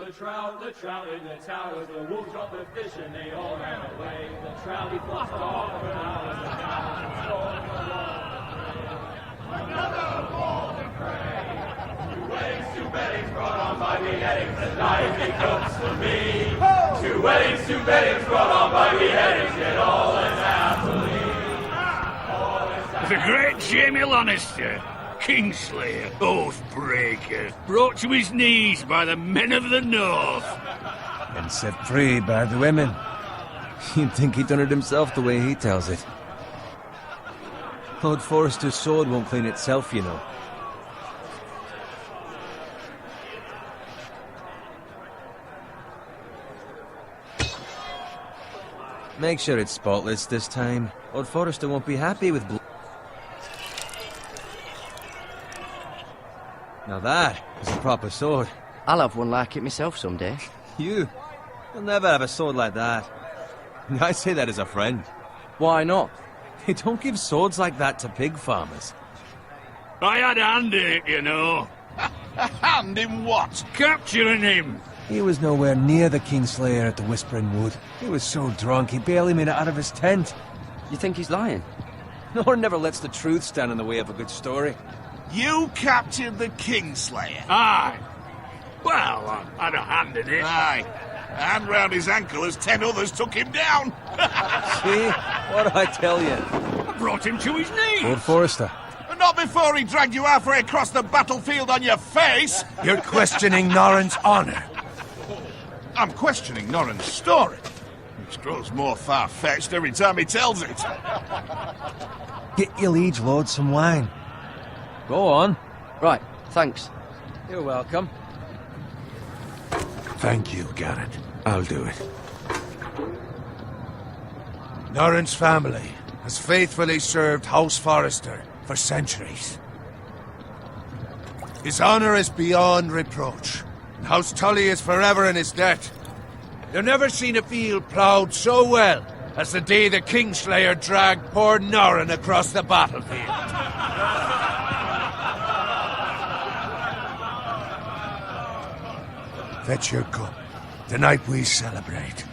the trout in the towers. The wolves dropped the fish and they all ran away. The trout he flopped off for hours and hours. Another bowl to prey. 2 weddings, 2 beddings brought on by beheadings. The night he cooks for me. 2 weddings, 2 beddings brought on by beheadings. Yet all is happily. The great Jamie Lannister, Kingslayer, Oathbreaker, brought to his knees by the men of the North. And set free by the women. You'd think he'd done it himself the way he tells it. Lord Forrester's sword won't clean itself, you know. Make sure it's spotless this time. Lord Forrester won't be happy with blood. Now that is a proper sword. I'll have one like it myself someday. You'll never have a sword like that. I say that as a friend. Why not? They don't give swords like that to pig farmers. I had a hand in it, you know. A hand in what? Capturing him. He was nowhere near the Kingslayer at the Whispering Wood. He was so drunk he barely made it out of his tent. You think he's lying? Nor never lets the truth stand in the way of a good story. You captured the Kingslayer? Aye. Well, I had a hand in it. Aye. A hand round his ankle as 10 others took him down. See? What do I tell you? I brought him to his knees. Lord Forrester. But not before he dragged you halfway across the battlefield on your face. You're questioning Norrin's honor. I'm questioning Norrin's story. It grows more far-fetched every time he tells it. Get your liege lord some wine. Go on. Right, thanks. You're welcome. Thank you, Garrett. I'll do it. Norrin's family has faithfully served House Forrester for centuries. His honor is beyond reproach, and House Tully is forever in his debt. You've never seen a field ploughed so well as the day the Kingslayer dragged poor Norrin across the battlefield. Fetch your cup. Tonight we celebrate.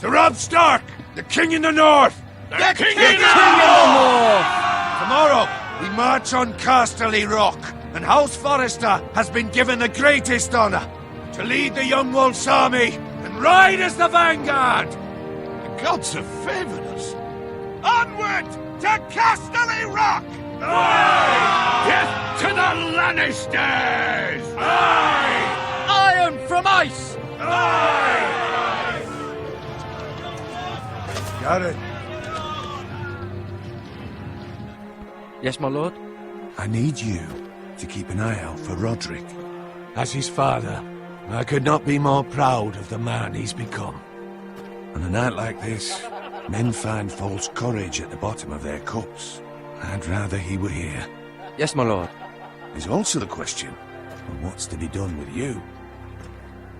To Robb Stark, the King in the North! The King in the North! Tomorrow, we march on Casterly Rock, and House Forrester has been given the greatest honor to lead the Young Wolf's army and ride as the vanguard! The gods have favored us. Onward to Casterly Rock! Aye! Death to the Lannisters! Aye! Iron from ice! Aye! Got it. Yes, my lord? I need you to keep an eye out for Roderick. As his father, I could not be more proud of the man he's become. On a night like this, men find false courage at the bottom of their cups. I'd rather he were here. Yes, my lord. There's also the question of what's to be done with you.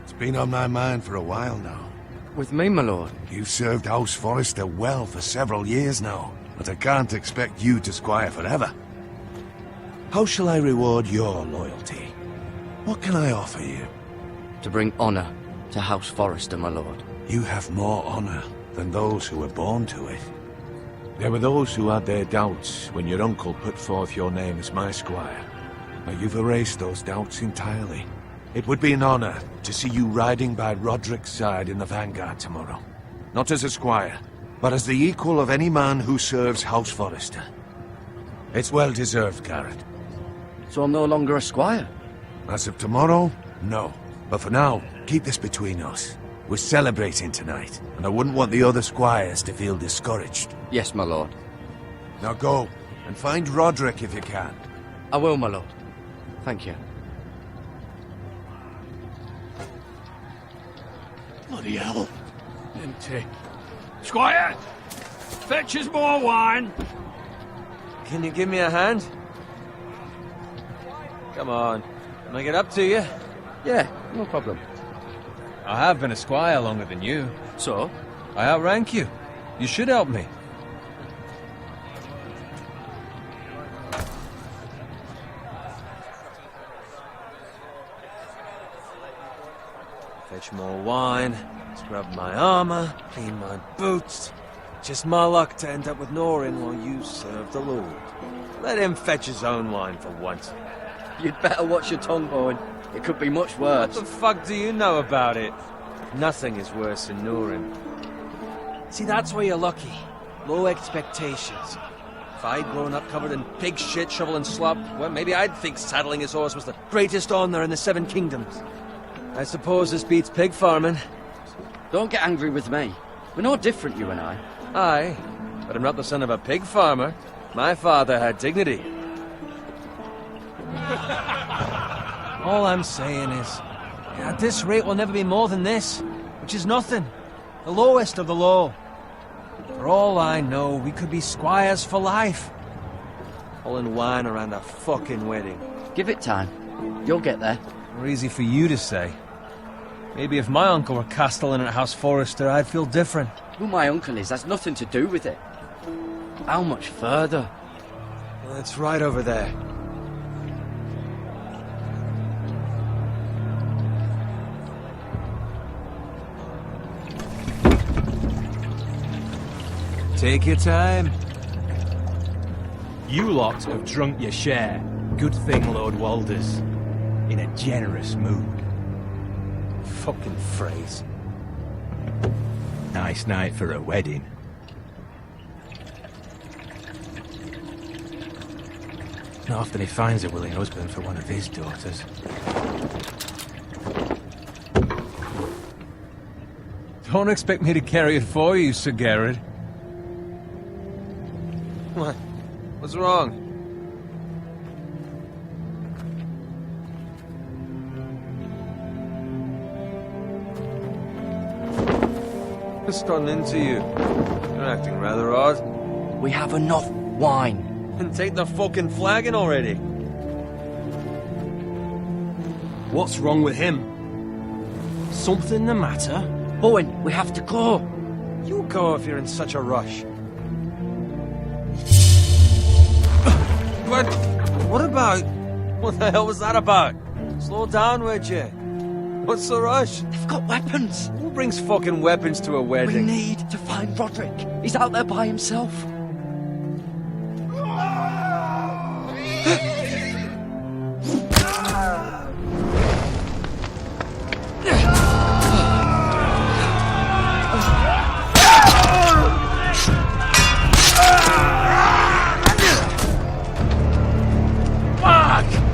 It's been on my mind for a while now. With me, my lord? You've served House Forrester well for several years now, but I can't expect you to squire forever. How shall I reward your loyalty? What can I offer you? To bring honor to House Forrester, my lord. You have more honor than those who were born to it. There were those who had their doubts when your uncle put forth your name as my squire. But you've erased those doubts entirely. It would be an honor to see you riding by Roderick's side in the vanguard tomorrow. Not as a squire, but as the equal of any man who serves House Forrester. It's well deserved, Garrett. So I'm no longer a squire? As of tomorrow, no. But for now, keep this between us. We're celebrating tonight, and I wouldn't want the other squires to feel discouraged. Yes, my lord. Now go, and find Roderick if you can. I will, my lord. Thank you. Bloody hell. Empty. Squire! Fetch us more wine. Can you give me a hand? Come on. Can I get up to you? Yeah, no problem. I have been a squire longer than you. So? I outrank you. You should help me. Fetch more wine, scrub my armor, clean my boots. Just my luck to end up with Norin while you serve the Lord. Let him fetch his own wine for once. You'd better watch your tongue, Bowen. It could be much What worse. the fuck do you know about it? Nothing is worse than Norin. See, that's where you're lucky. Low expectations. If I'd grown up covered in pig shit, shovel and slop, well, maybe I'd think saddling his horse was the greatest honor in the Seven Kingdoms. I suppose this beats pig farming. Don't get angry with me. We're no different, you and I. Aye, but I'm not the son of a pig farmer. My father had dignity. All I'm saying is, at this rate we'll never be more than this, which is nothing. The lowest of the low. For all I know, we could be squires for life. Pulling wine around a fucking wedding. Give it time. You'll get there. More easy for you to say. Maybe if my uncle were castellan at House Forrester, I'd feel different. Who my uncle is has nothing to do with it. How much further? Well, it's right over there. Take your time. You lot have drunk your share. Good thing Lord Walder's in a generous mood. Fucking phrase. Nice night for a wedding. It's not often he finds a willing husband for one of his daughters. Don't expect me to carry it for you, Sir Garrett. What? What's wrong? What's gotten into you? You're acting rather odd. We have enough wine. And take the fucking flagon already. What's wrong with him? Something the matter? Bowen, we have to go. You go if you're in such a rush. But what about... What the hell was that about? Slow down, would you? What's the rush? They've got weapons. Who brings fucking weapons to a We wedding? need to find Roderick. He's out there by himself.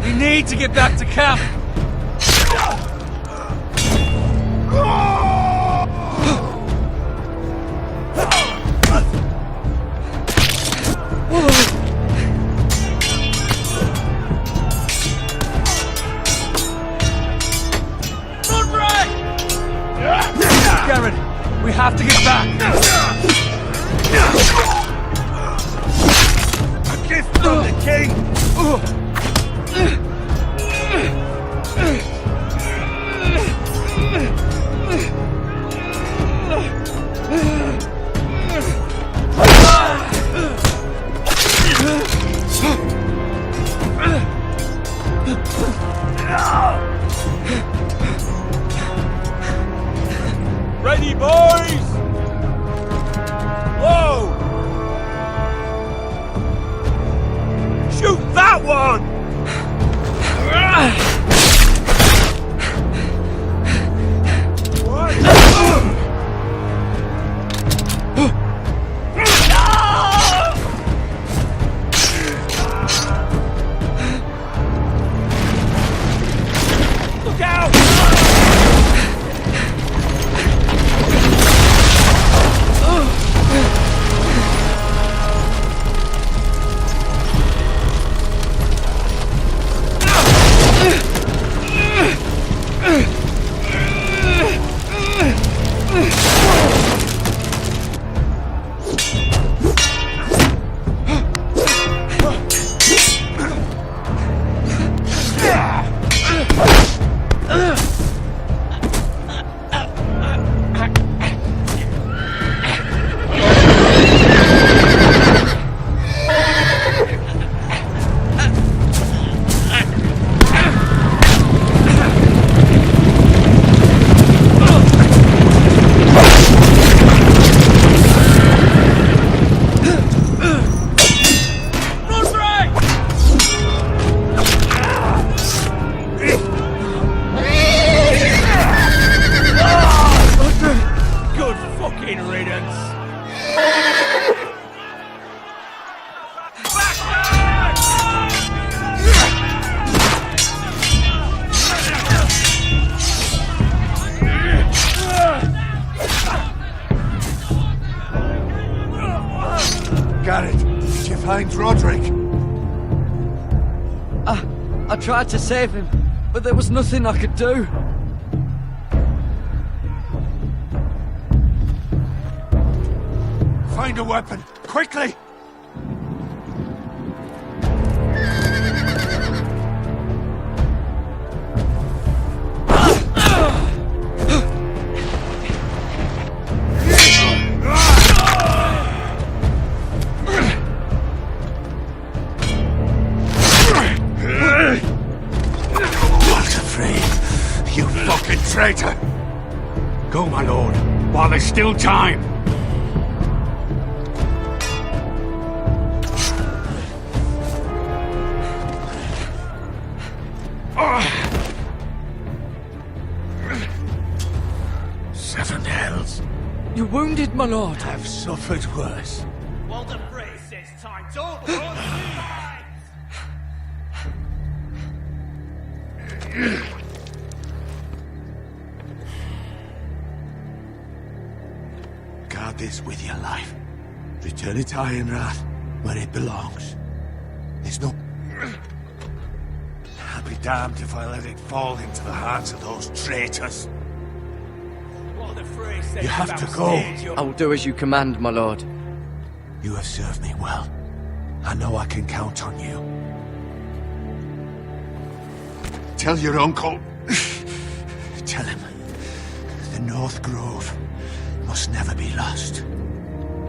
We need to get back to camp! Garrett, we have to get back! A gift from the king! Ready, boys! Whoa! Shoot that one! Look out! tried to save him, but there was nothing I could do. Find a weapon, quickly! You fucking traitor! Go, my lord, while there's still time. Seven hells. You're wounded, my lord. Have suffered worse. Walder Frey says time. Don't run! Guard this with your life. Return it to Ironrath, where it belongs. There's no... I'll be damned if I let it fall into the hands of those traitors. Walder Frey says You have to go. I will do as you command, my lord. You have served me well. I know I can count on you. Tell your uncle... Tell him. The North Grove must never be lost.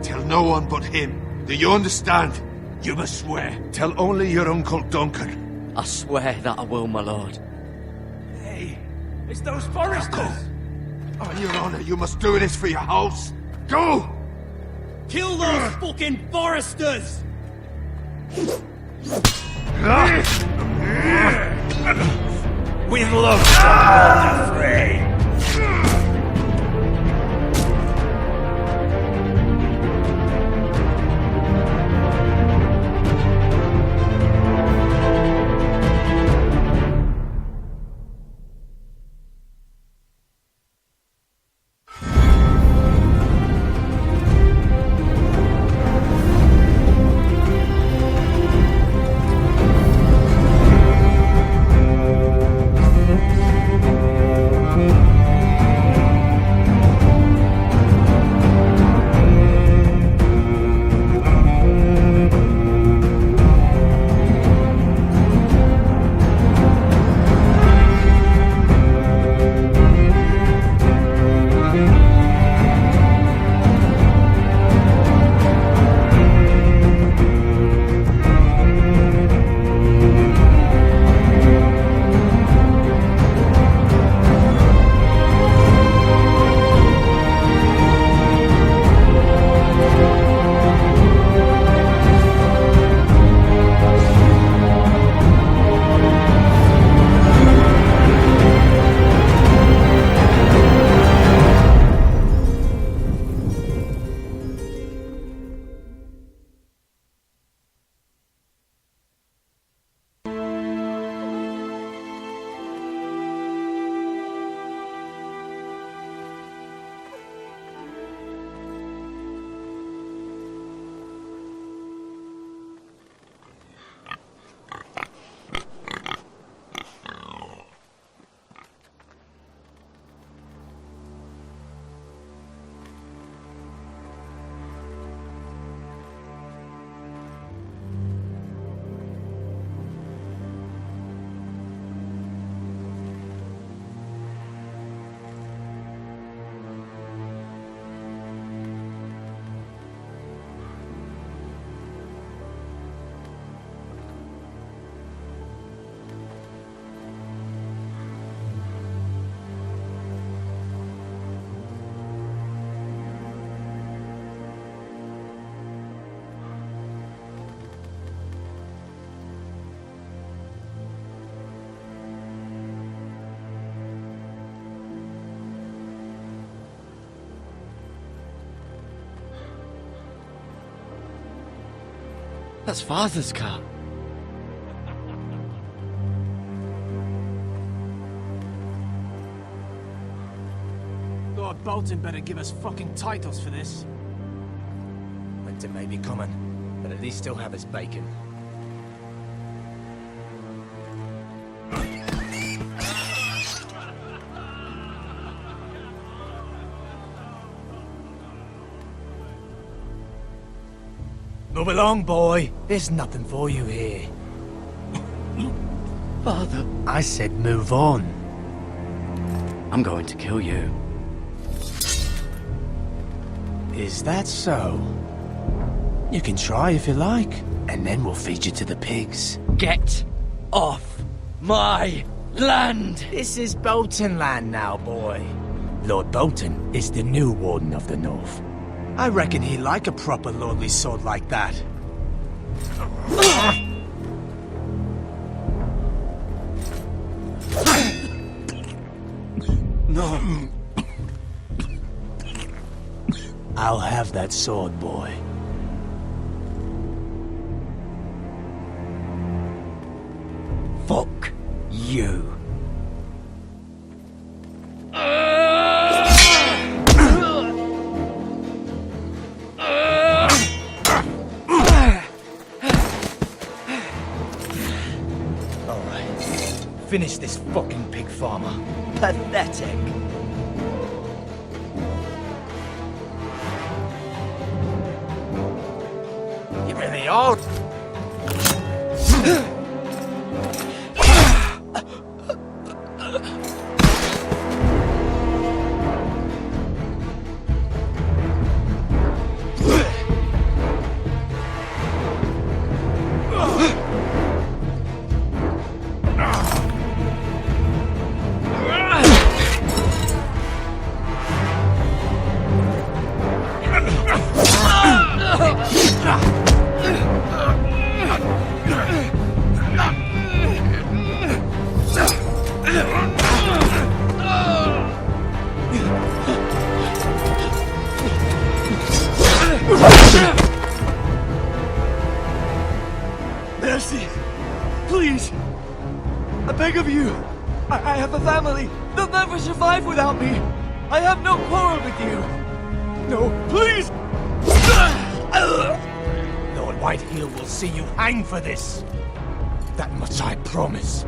Tell no one but him. Do you understand? You must swear. Tell only your Uncle Duncan. I swear that I will, my lord. Hey, it's those foresters! On your honor, you must do this for your house. Go! Kill those fucking foresters! With love, Walder Frey. That's Father's car. Lord Bolton better give us fucking titles for this. Winter may be coming, but at least still have his bacon. Move along, boy. There's nothing for you here. Father, I said move on. I'm going to kill you. Is that so? You can try if you like, and then we'll feed you to the pigs. Get off my land! This is Bolton land now, boy. Lord Bolton is the new Warden of the North. I reckon he'd like a proper lordly sword like that. No. I'll have that sword, boy. Fuck you. Finish this fucking pig farmer. Pathetic. You really are. Mercy! Please! I beg of you! I have a family! They'll never survive without me! I have no quarrel with you! No, please! Lord Whitehill will see you hang for this! That much I promise.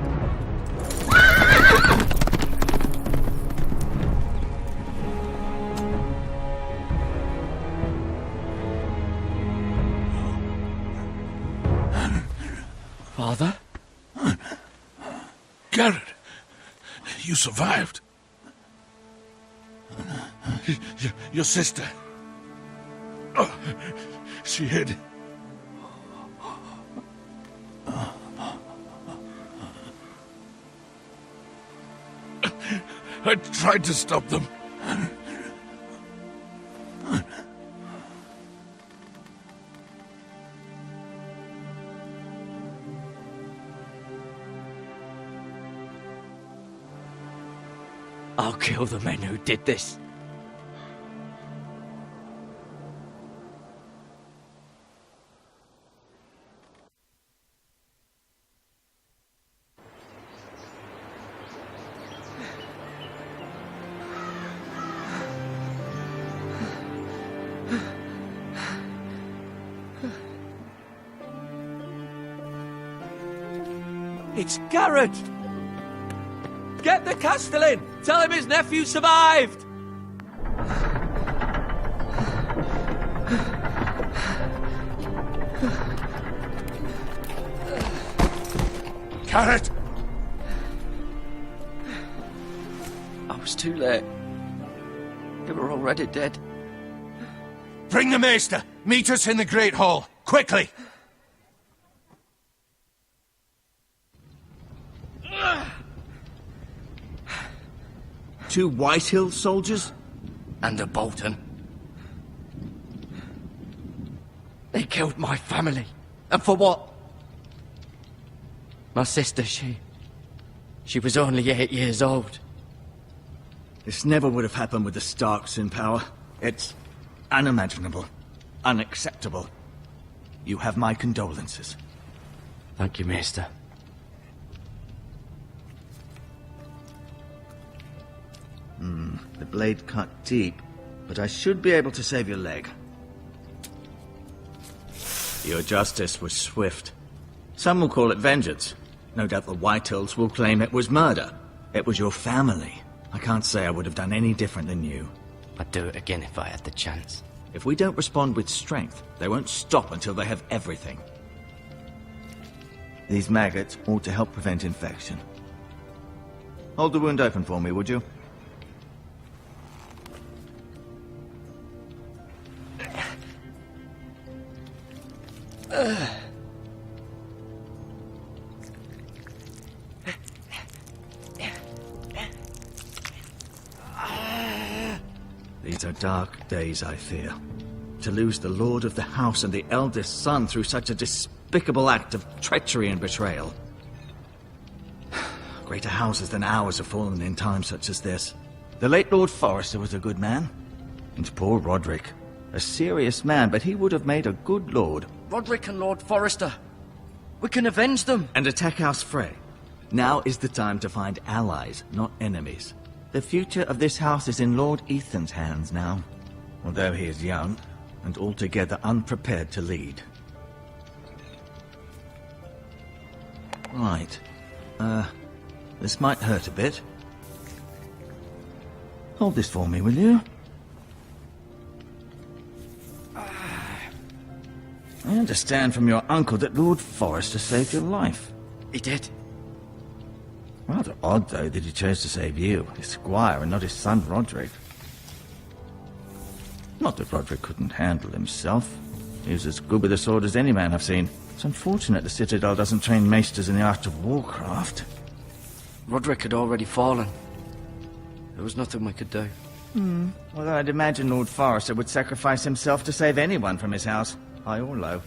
Father? Garrett, you survived. Your sister. Oh, she hid. I tried to stop them. I'll kill the men who did this. It's Garrett! Get the Castellan! Tell him his nephew survived! Garrett! I was too late. They were already dead. Bring the maester! Meet us in the Great Hall! Quickly! Two Whitehill soldiers? And a Bolton. They killed my family. And for what? My sister, she was only 8 years old. This never would have happened with the Starks in power. It's unimaginable. Unacceptable. You have my condolences. Thank you, Maester. The blade cut deep, but I should be able to save your leg. Your justice was swift. Some will call it vengeance. No doubt the Whitehills will claim it was murder. It was your family. I can't say I would have done any different than you. I'd do it again if I had the chance. If we don't respond with strength, they won't stop until they have everything. These maggots ought to help prevent infection. Hold the wound open for me, would you? These are dark days, I fear. To lose the lord of the house and the eldest son through such a despicable act of treachery and betrayal. Greater houses than ours have fallen in times such as this. The late Lord Forrester was a good man. And poor Roderick. A serious man, but he would have made a good lord. Roderick and Lord Forrester. We can avenge them. And attack House Frey. Now is the time to find allies, not enemies. The future of this house is in Lord Ethan's hands now. Although he is young, and altogether unprepared to lead. Right. This might hurt a bit. Hold this for me, will you? I understand from your uncle that Lord Forrester saved your life. He did. Rather odd, though, that he chose to save you, his squire, and not his son Roderick. Not that Roderick couldn't handle himself. He was as good with a sword as any man I've seen. It's unfortunate the Citadel doesn't train maesters in the art of warcraft. Roderick had already fallen. There was nothing we could do. Although I'd imagine Lord Forrester would sacrifice himself to save anyone from his house, high or low.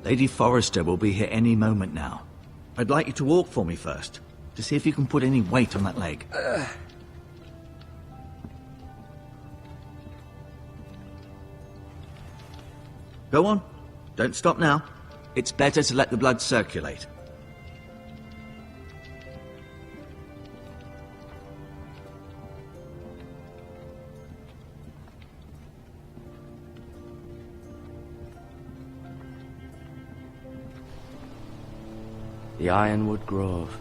Lady Forrester will be here any moment now. I'd like you to walk for me first, to see if you can put any weight on that leg. Go on. Don't stop now. It's better to let the blood circulate. The Ironwood Grove.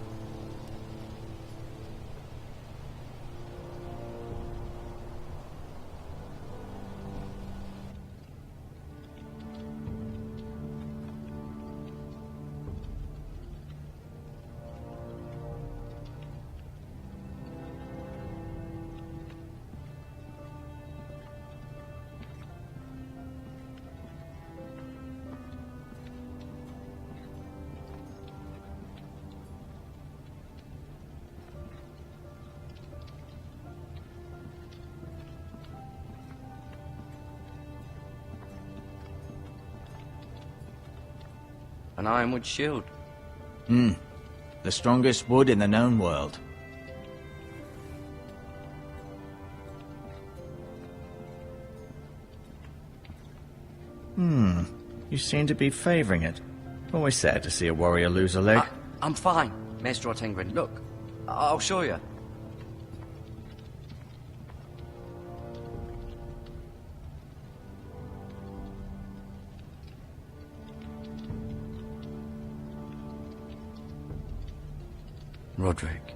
An ironwood shield. The strongest wood in the known world. You seem to be favoring it. Always sad to see a warrior lose a leg. I'm fine, Maester Ortengrin. Look, I'll show you. Roderick.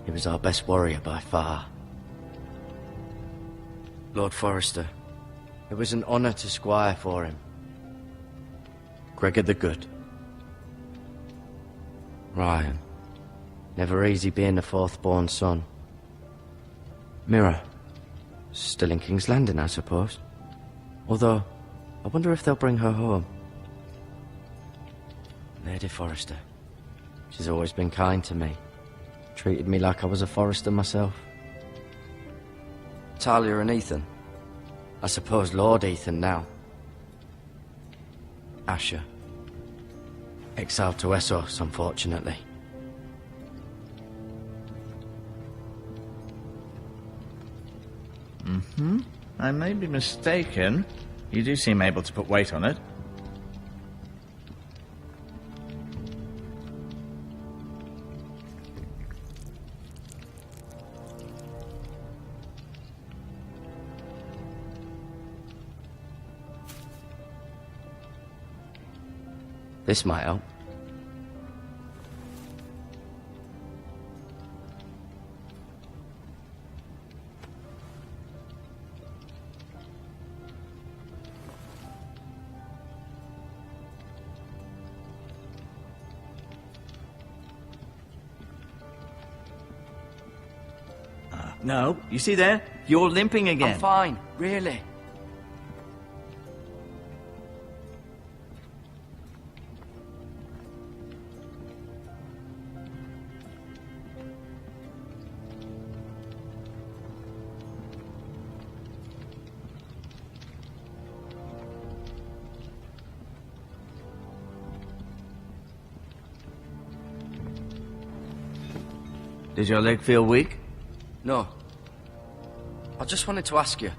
He was our best warrior by far. Lord Forrester. It was an honor to squire for him. Gregor the Good. Ryan. Never easy being the fourth-born son. Mira. Still in King's Landing, I suppose. Although, I wonder if they'll bring her home. Lady Forrester. She's always been kind to me. Treated me like I was a Forrester myself. Talia and Ethan. I suppose Lord Ethan now. Asher. Exiled to Essos, unfortunately. I may be mistaken. You do seem able to put weight on it. This might help. No, you see there? You're limping again. I'm fine, really. Does your leg feel weak? No. I just wanted to ask you.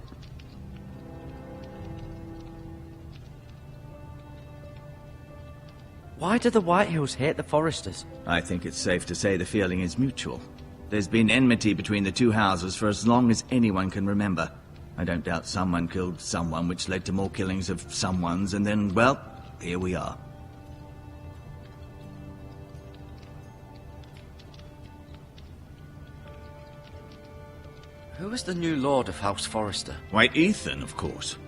Why do the Whitehills hate the Foresters? I think it's safe to say the feeling is mutual. There's been enmity between the two houses for as long as anyone can remember. I don't doubt someone killed someone, which led to more killings of someones, and then, well, here we are. Who is the new Lord of House Forrester? Why, Ethan, of course.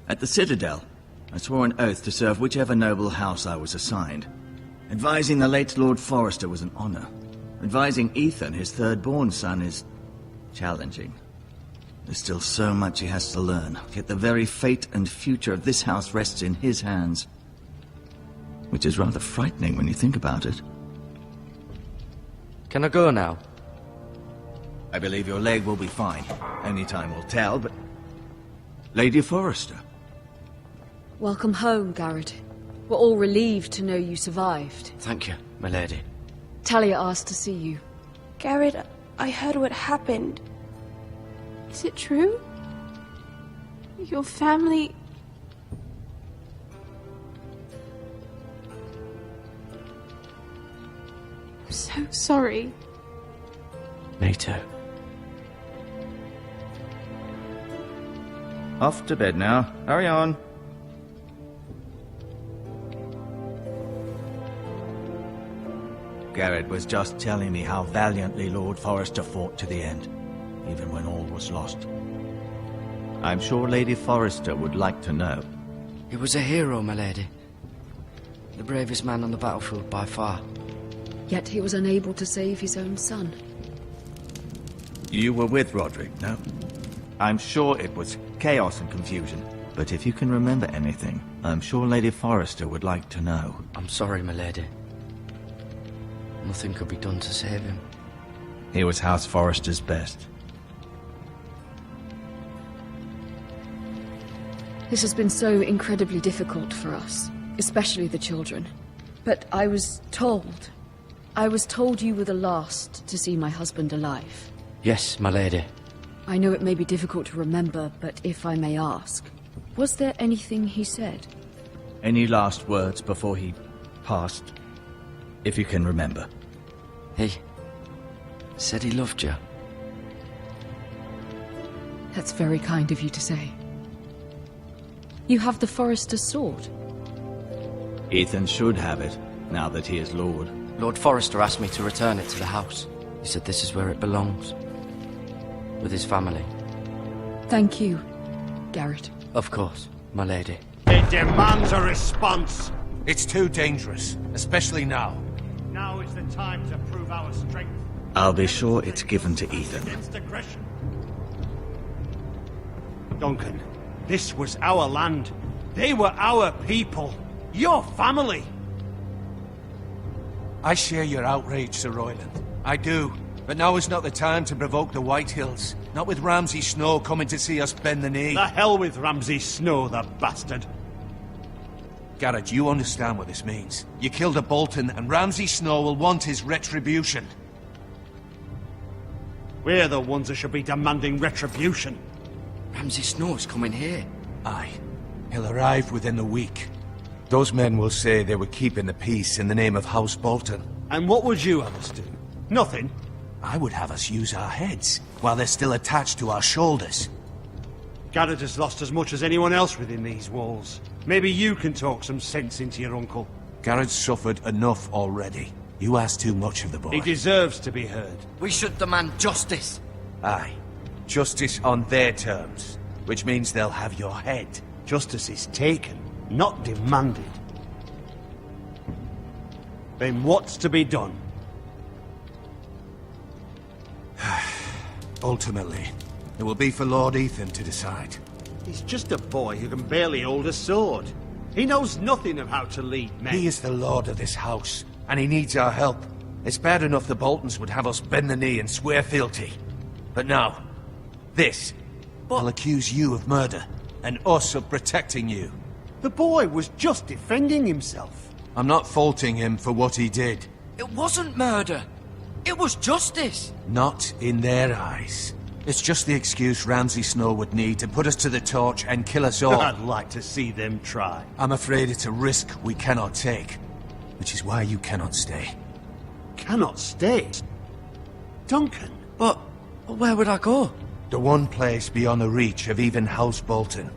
At the Citadel, I swore an oath to serve whichever noble house I was assigned. Advising the late Lord Forrester was an honor. Advising Ethan, his third-born son, is challenging. There's still so much he has to learn, yet the very fate and future of this house rests in his hands. Which is rather frightening when you think about it. Can I go now? I believe your leg will be fine. Only time will tell, but... Lady Forrester. Welcome home, Garrett. We're all relieved to know you survived. Thank you, my lady. Talia asked to see you. Garrett, I heard what happened. Is it true? Your family... I'm so sorry. Me too. Off to bed now. Hurry on. Garrett was just telling me how valiantly Lord Forrester fought to the end, even when all was lost. I'm sure Lady Forrester would like to know. He was a hero, my lady. The bravest man on the battlefield by far. Yet he was unable to save his own son. You were with Roderick, no? I'm sure it was chaos and confusion. But if you can remember anything, I'm sure Lady Forrester would like to know. I'm sorry, my lady. Nothing could be done to save him. He was House Forrester's best. This has been so incredibly difficult for us, especially the children. But I was told you were the last to see my husband alive. Yes, my lady. I know it may be difficult to remember, but if I may ask, was there anything he said? Any last words before he passed? If you can remember. He said he loved you. That's very kind of you to say. You have the Forrester's sword. Ethan should have it, now that he is Lord. Lord Forrester asked me to return it to the house. He said this is where it belongs. With his family. Thank you, Garrett. Of course, my lady. It demands a response. It's too dangerous, especially now. Now is the time to prove our strength. I'll be sure it's given to Ethan. Against aggression. Duncan, this was our land. They were our people. Your family. I share your outrage, Sir Royland. I do. But now is not the time to provoke the Whitehills. Not with Ramsay Snow coming to see us bend the knee. The hell with Ramsay Snow, the bastard. Garrett, you understand what this means. You killed a Bolton, and Ramsay Snow will want his retribution. We're the ones that should be demanding retribution. Ramsay Snow's coming here. Aye. He'll arrive within the week. Those men will say they were keeping the peace in the name of House Bolton. And what would you have us do? Nothing. I would have us use our heads, while they're still attached to our shoulders. Garrett has lost as much as anyone else within these walls. Maybe you can talk some sense into your uncle. Garrett's suffered enough already. You ask too much of the boy. He deserves to be heard. We should demand justice. Aye. Justice on their terms, which means they'll have your head. Justice is taken, not demanded. Then what's to be done? Ultimately, it will be for Lord Ethan to decide. He's just a boy who can barely hold a sword. He knows nothing of how to lead men. He is the lord of this house, and he needs our help. It's bad enough the Boltons would have us bend the knee and swear fealty. But now, this. I'll accuse you of murder, and us of protecting you. The boy was just defending himself. I'm not faulting him for what he did. It wasn't murder. It was justice. Not in their eyes. It's just the excuse Ramsay Snow would need to put us to the torch and kill us all. I'd like to see them try. I'm afraid it's a risk we cannot take, which is why you cannot stay. Cannot stay? Duncan? But where would I go? The one place beyond the reach of even House Bolton.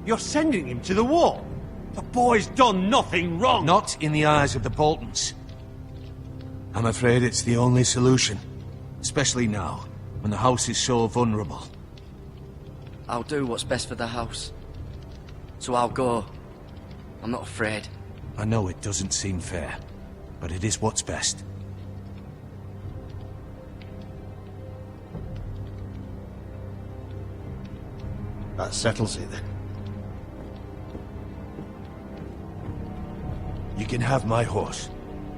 You're sending him to the war? The boy's done nothing wrong! Not in the eyes of the Boltons. I'm afraid it's the only solution. Especially now, when the house is so vulnerable. I'll do what's best for the house. So I'll go. I'm not afraid. I know it doesn't seem fair, but it is what's best. That settles it then. You can have my horse,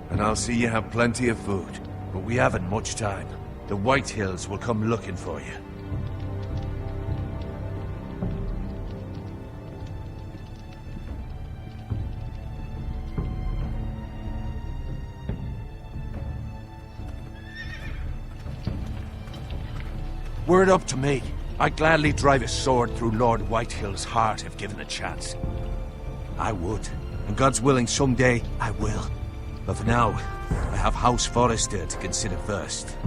and I'll see you have plenty of food. But we haven't much time. The White Hills will come looking for you. Were it up to me, I'd gladly drive a sword through Lord Whitehill's heart if given a chance. I would, and God's willing someday I will. But for now, I have House Forrester to consider first.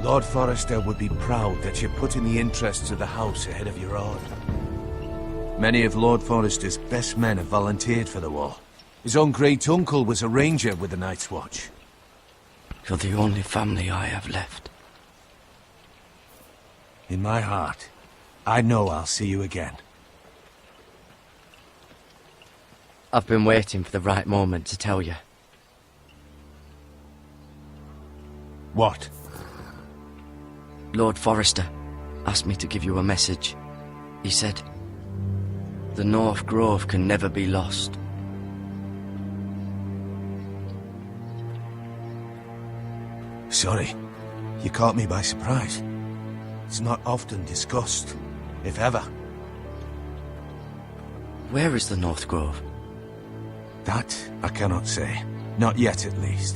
Lord Forrester would be proud that you're putting the interests of the house ahead of your own. Many of Lord Forrester's best men have volunteered for the war. His own great-uncle was a ranger with the Night's Watch. You're the only family I have left. In my heart, I know I'll see you again. I've been waiting for the right moment to tell you. What? Lord Forrester asked me to give you a message. He said, the North Grove can never be lost. Sorry, you caught me by surprise. It's not often discussed, if ever. Where is the North Grove? That I cannot say. Not yet, at least.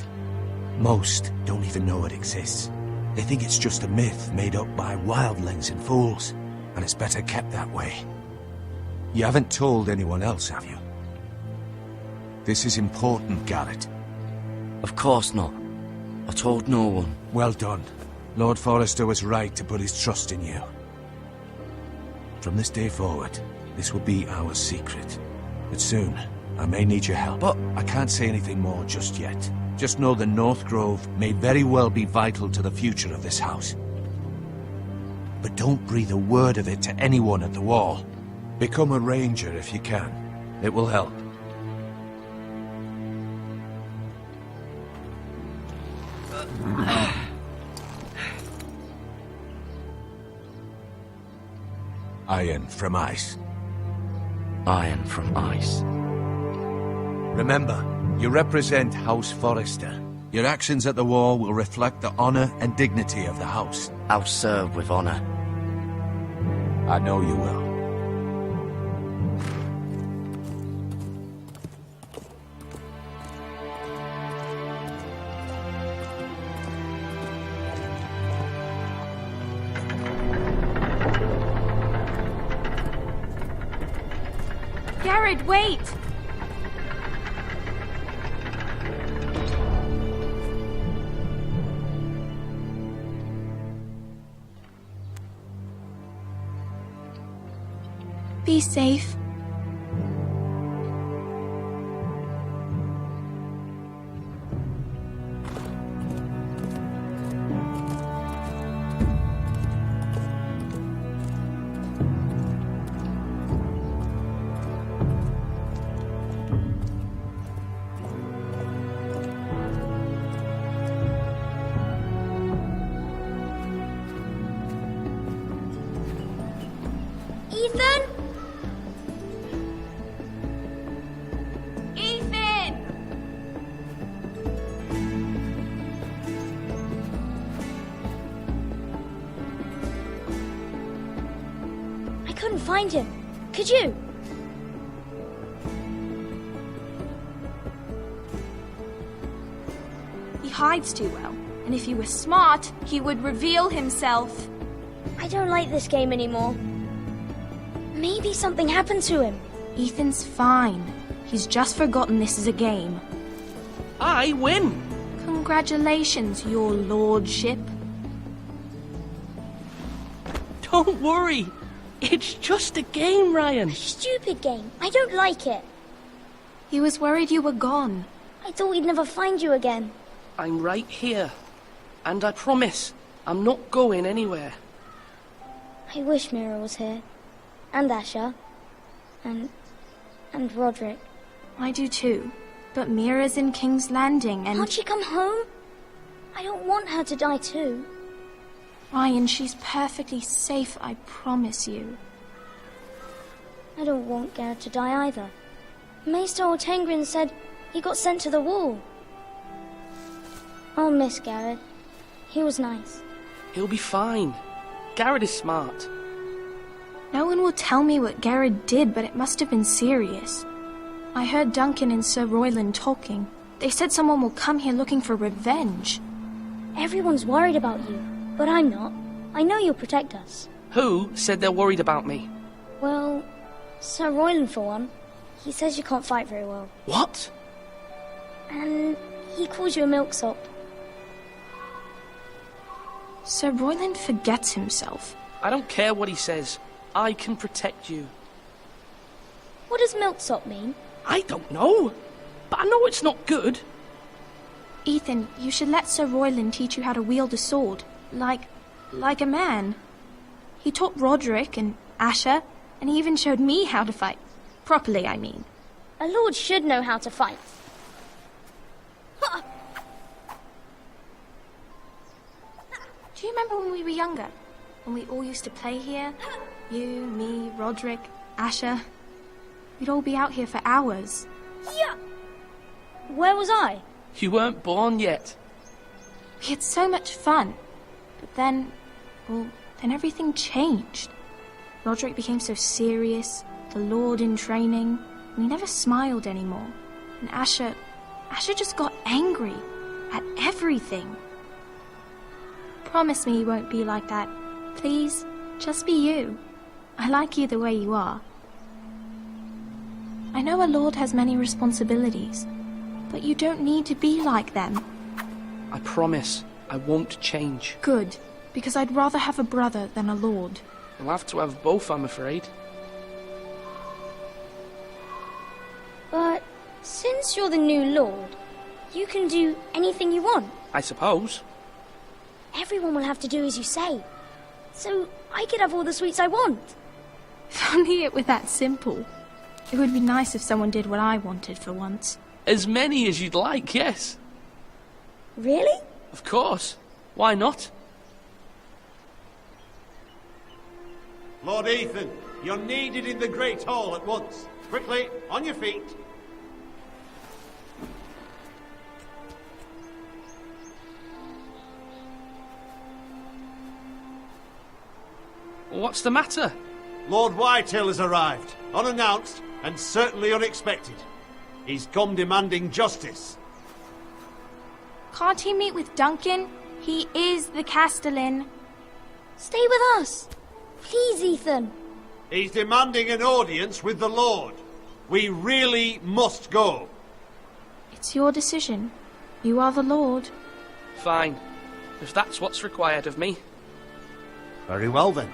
Most don't even know it exists. They think it's just a myth made up by wildlings and fools, and it's better kept that way. You haven't told anyone else, have you? This is important, Garrett. Of course not. I told no one. Well done. Lord Forrester was right to put his trust in you. From this day forward, this will be our secret. But soon, I may need your help. But I can't say anything more just yet. Just know the North Grove may very well be vital to the future of this house. But don't breathe a word of it to anyone at the wall. Become a ranger if you can. It will help. Iron from ice. Iron from ice. Remember, you represent House Forrester. Your actions at the war will reflect the honor and dignity of the house. I'll serve with honor. I know you will. Garrett, wait! Be safe. find him. Could you? He hides too well, and if he were smart, he would reveal himself. I don't like this game anymore. Maybe something happened to him. Ethan's fine. He's just forgotten this is a game. I win! Congratulations, your lordship. Don't worry. It's just a game, Ryan. Stupid game. I don't like it. He was worried you were gone. I thought we'd never find you again. I'm right here. And I promise, I'm not going anywhere. I wish Mira was here. And Asher. And Roderick. I do too. But Mira's in King's Landing and... Can't she come home? I don't want her to die too. Ryan, she's perfectly safe, I promise you. I don't want Garrett to die either. Maester Ortengrin said he got sent to the wall. I'll miss Garrett. He was nice. He'll be fine. Garrett is smart. No one will tell me what Garrett did, but it must have been serious. I heard Duncan and Sir Royland talking. They said someone will come here looking for revenge. Everyone's worried about you, but I'm not. I know you'll protect us. Who said they're worried about me? Well, Sir Royland for one. He says you can't fight very well. What? And he calls you a milksop. Sir Royland forgets himself. I don't care what he says. I can protect you. What does milksop mean? I don't know. But I know it's not good. Ethan, you should let Sir Royland teach you how to wield a sword. Like a man. He taught Roderick and Asher, and he even showed me how to fight. Properly, I mean. A lord should know how to fight. Do you remember when we were younger? When we all used to play here? You, me, Roderick, Asher. We'd all be out here for hours. Yeah! Where was I? You weren't born yet. We had so much fun. But then everything changed. Roderick became so serious, the Lord in training, and he never smiled anymore. And Asher just got angry at everything. Promise me you won't be like that. Please, just be you. I like you the way you are. I know a lord has many responsibilities, but you don't need to be like them. I promise I won't change. Good, because I'd rather have a brother than a lord. You'll have to have both, I'm afraid. But since you're the new lord, you can do anything you want. I suppose. Everyone will have to do as you say. So I could have all the sweets I want. If only it were that simple. It would be nice if someone did what I wanted for once. As many as you'd like, yes. Really? Of course. Why not? Lord Ethan, you're needed in the Great Hall at once. Quickly, on your feet. What's the matter? Lord Whitehill has arrived, unannounced and certainly unexpected. He's come demanding justice. Can't he meet with Duncan? He is the Castellan. Stay with us. Please, Ethan. He's demanding an audience with the Lord. We really must go. It's your decision. You are the Lord. Fine. If that's what's required of me. Very well then.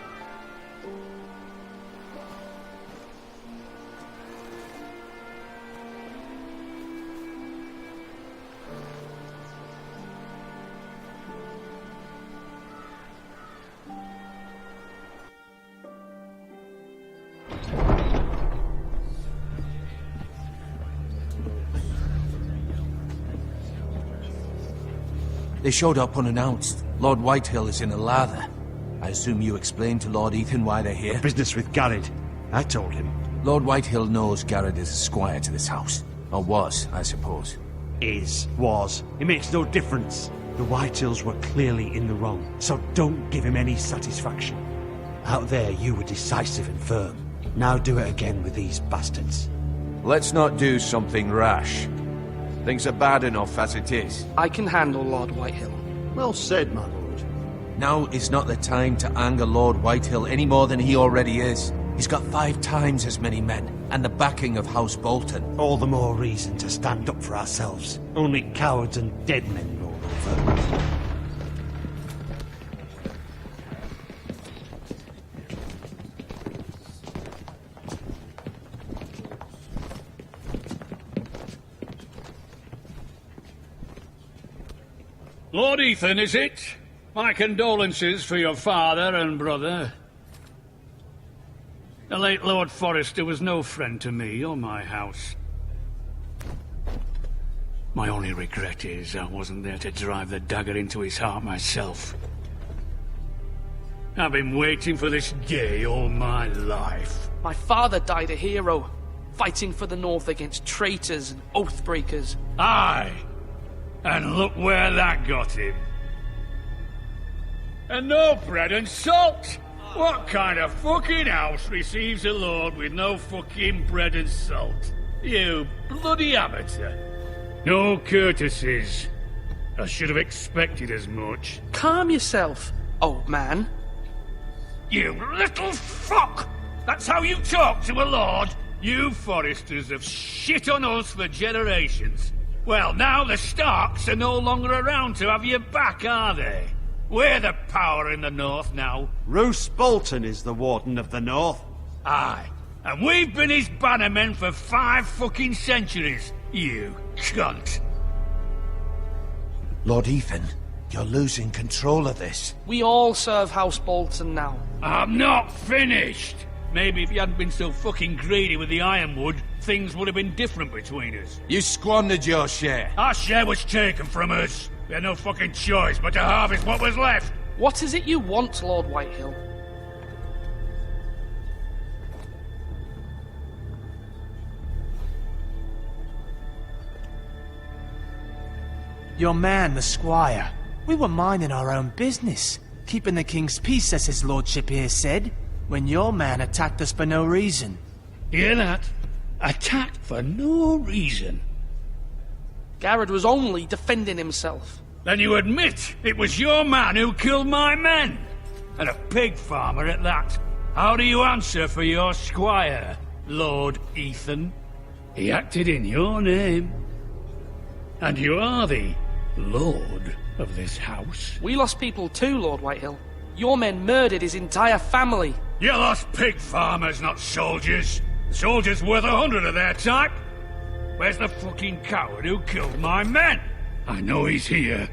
They showed up unannounced. Lord Whitehill is in a lather. I assume you explained to Lord Ethan why they're here? Business with Garrett. I told him. Lord Whitehill knows Garrett is a squire to this house. Or was, I suppose. Was. It makes no difference. The Whitehills were clearly in the wrong, so don't give him any satisfaction. Out there, you were decisive and firm. Now do it again with these bastards. Let's not do something rash. Things are bad enough as it is. I can handle Lord Whitehill. Well said, my lord. Now is not the time to anger Lord Whitehill any more than he already is. He's got 5 times as many men, and the backing of House Bolton. All the more reason to stand up for ourselves. Only cowards and dead men roll over. Lord Ethan, is it? My condolences for your father and brother. The late Lord Forrester was no friend to me or my house. My only regret is I wasn't there to drive the dagger into his heart myself. I've been waiting for this day all my life. My father died a hero, fighting for the North against traitors and oathbreakers. Aye! And look where that got him. And no bread and salt! What kind of fucking house receives a lord with no fucking bread and salt? You bloody amateur. No courtesies. I should have expected as much. Calm yourself, old man. You little fuck! That's how you talk to a lord? You Forresters have shit on us for generations. Well, now the Starks are no longer around to have your back, are they? We're the power in the North now. Roose Bolton is the Warden of the North. Aye. And we've been his bannermen for 5 fucking centuries, you cunt. Lord Ethan, you're losing control of this. We all serve House Bolton now. I'm not finished. Maybe if you hadn't been so fucking greedy with the ironwood, things would have been different between us. You squandered your share. Our share was taken from us. We had no fucking choice but to harvest what was left. What is it you want, Lord Whitehill? Your man, the squire. We were minding our own business, keeping the king's peace, as his lordship here said, when your man attacked us for no reason. Hear that? Attacked for no reason. Garrett was only defending himself. Then you admit it was your man who killed my men? And a pig farmer at that. How do you answer for your squire, Lord Ethan? He acted in your name. And you are the lord of this house. We lost people too, Lord Whitehill. Your men murdered his entire family. You lost pig farmers, not soldiers. Soldiers worth 100 of their type. Where's the fucking coward who killed my men? I know he's here.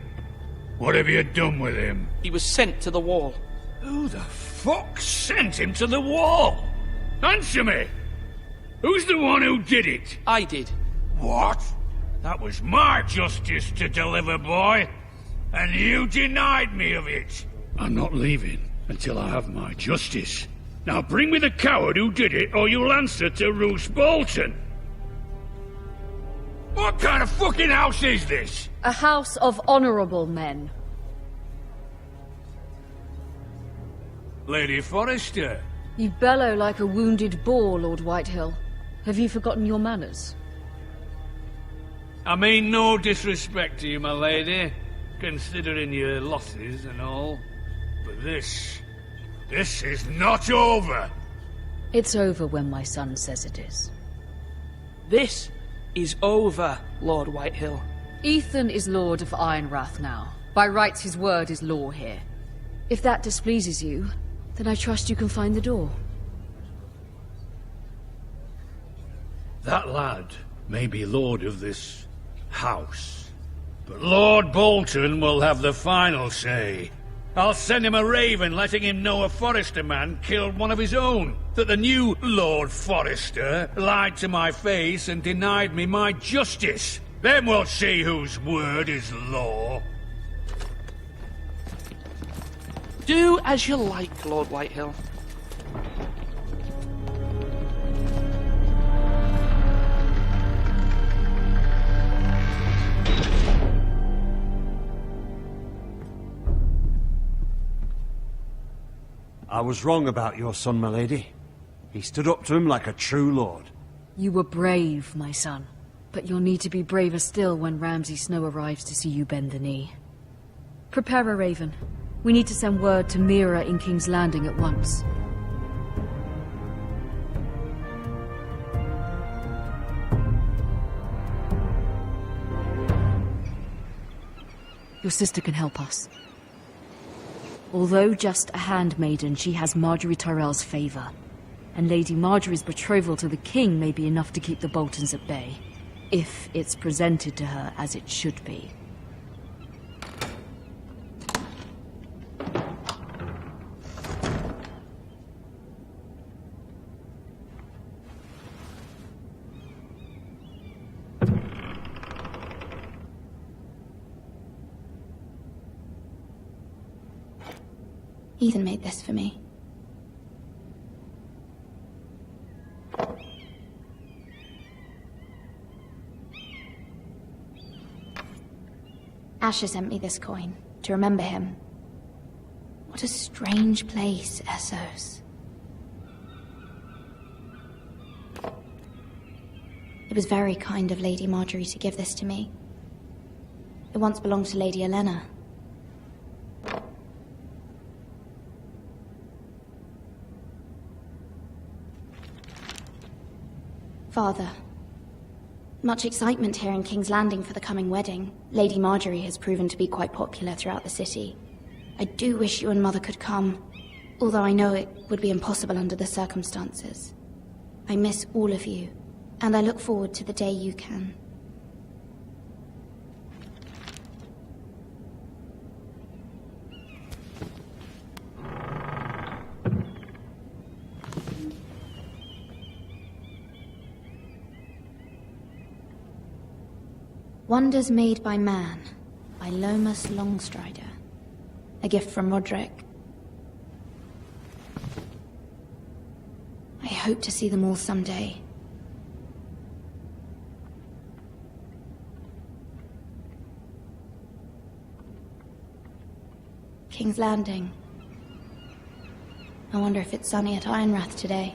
What have you done with him? He was sent to the wall. Who the fuck sent him to the wall? Answer me! Who's the one who did it? I did. What? That was my justice to deliver, boy. And you denied me of it. I'm not leaving until I have my justice. Now bring me the coward who did it, or you'll answer to Roose Bolton. What kind of fucking house is this? A house of honorable men. Lady Forrester. You bellow like a wounded boar, Lord Whitehill. Have you forgotten your manners? I mean no disrespect to you, my lady, considering your losses and all. But this is not over. It's over when my son says it is. This is over, Lord Whitehill. Ethan is Lord of Ironrath now. By rights, his word is law here. If that displeases you, then I trust you can find the door. That lad may be lord of this house, but Lord Bolton will have the final say. I'll send him a raven letting him know a Forrester man killed one of his own, that the new Lord Forrester lied to my face and denied me my justice. Then we'll see whose word is law. Do as you like, Lord Whitehill. I was wrong about your son, my lady. He stood up to him like a true lord. You were brave, my son. But you'll need to be braver still when Ramsay Snow arrives to see you bend the knee. Prepare a raven. We need to send word to Mira in King's Landing at once. Your sister can help us. Although just a handmaiden, she has Marjorie Tyrell's favor. And Lady Marjorie's betrothal to the king may be enough to keep the Boltons at bay. If it's presented to her as it should be. Ethan made this for me. Asher sent me this coin, to remember him. What a strange place, Essos. It was very kind of Lady Marjorie to give this to me. It once belonged to Lady Elena. Father. Much excitement here in King's Landing for the coming wedding. Lady Marjorie has proven to be quite popular throughout the city. I do wish you and Mother could come, although I know it would be impossible under the circumstances. I miss all of you, and I look forward to the day you can. Wonders Made by Man, by Lomas Longstrider. A gift from Roderick. I hope to see them all someday. King's Landing. I wonder if it's sunny at Ironrath today.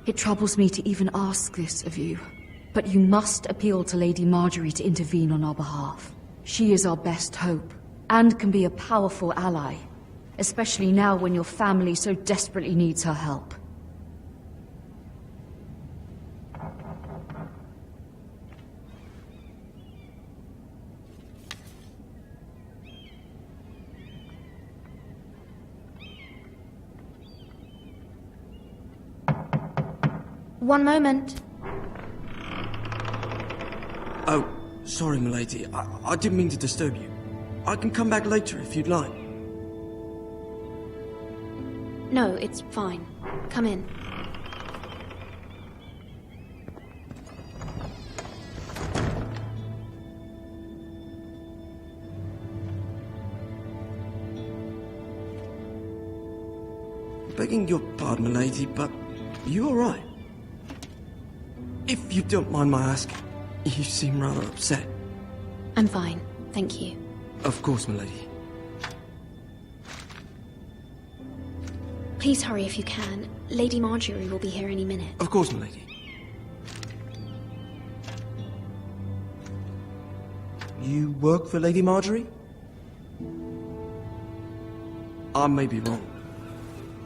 It troubles me to even ask this of you, but you must appeal to Lady Marjorie to intervene on our behalf. She is our best hope, and can be a powerful ally, especially now when your family so desperately needs her help. One moment. Oh, sorry, milady. I didn't mean to disturb you. I can come back later if you'd like. No, it's fine. Come in. Begging your pardon, milady, but you all right? If you don't mind my asking, you seem rather upset. I'm fine, thank you. Of course, milady. Please hurry if you can. Lady Marjorie will be here any minute. Of course, milady. You work for Lady Marjorie? I may be wrong,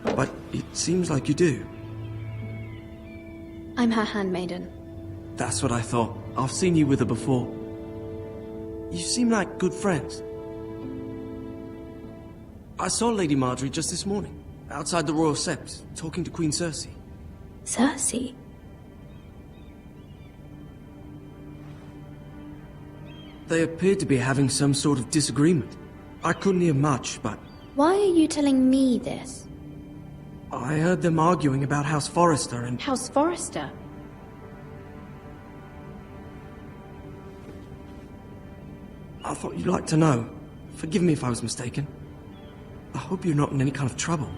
but it seems like you do. I'm her handmaiden. That's what I thought. I've seen you with her before. You seem like good friends. I saw Lady Marjorie just this morning, outside the Royal Sept, talking to Queen Cersei. Cersei? They appeared to be having some sort of disagreement. I couldn't hear much, but... Why are you telling me this? I heard them arguing about House Forrester and... House Forrester? I thought you'd like to know. Forgive me if I was mistaken. I hope you're not in any kind of trouble.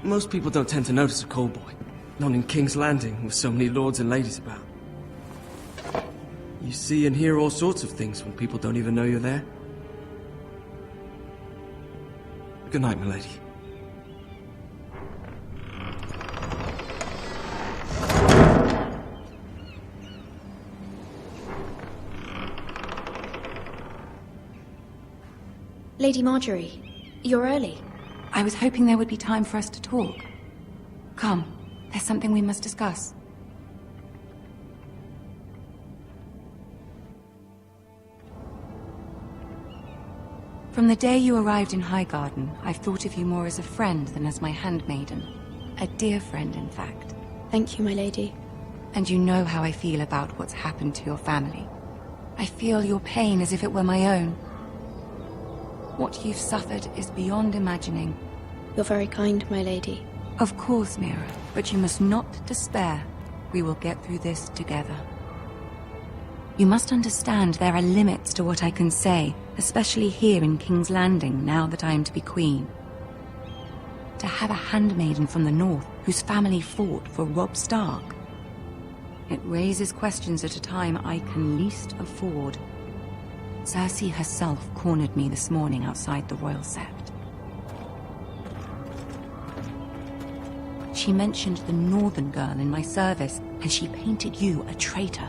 Most people don't tend to notice a call boy. Not in King's Landing, with so many lords and ladies about. You see and hear all sorts of things when people don't even know you're there. Good night, milady. Lady Marjorie, you're early. I was hoping there would be time for us to talk. Come, there's something we must discuss. From the day you arrived in Highgarden, I've thought of you more as a friend than as my handmaiden. A dear friend, in fact. Thank you, my lady. And you know how I feel about what's happened to your family. I feel your pain as if it were my own. What you've suffered is beyond imagining. You're very kind, my lady. Of course, Mira, but you must not despair. We will get through this together. You must understand there are limits to what I can say, especially here in King's Landing, now that I am to be queen. To have a handmaiden from the north whose family fought for Robb Stark. It raises questions at a time I can least afford. Cersei herself cornered me this morning outside the Royal Sept. She mentioned the northern girl in my service, and she painted you a traitor.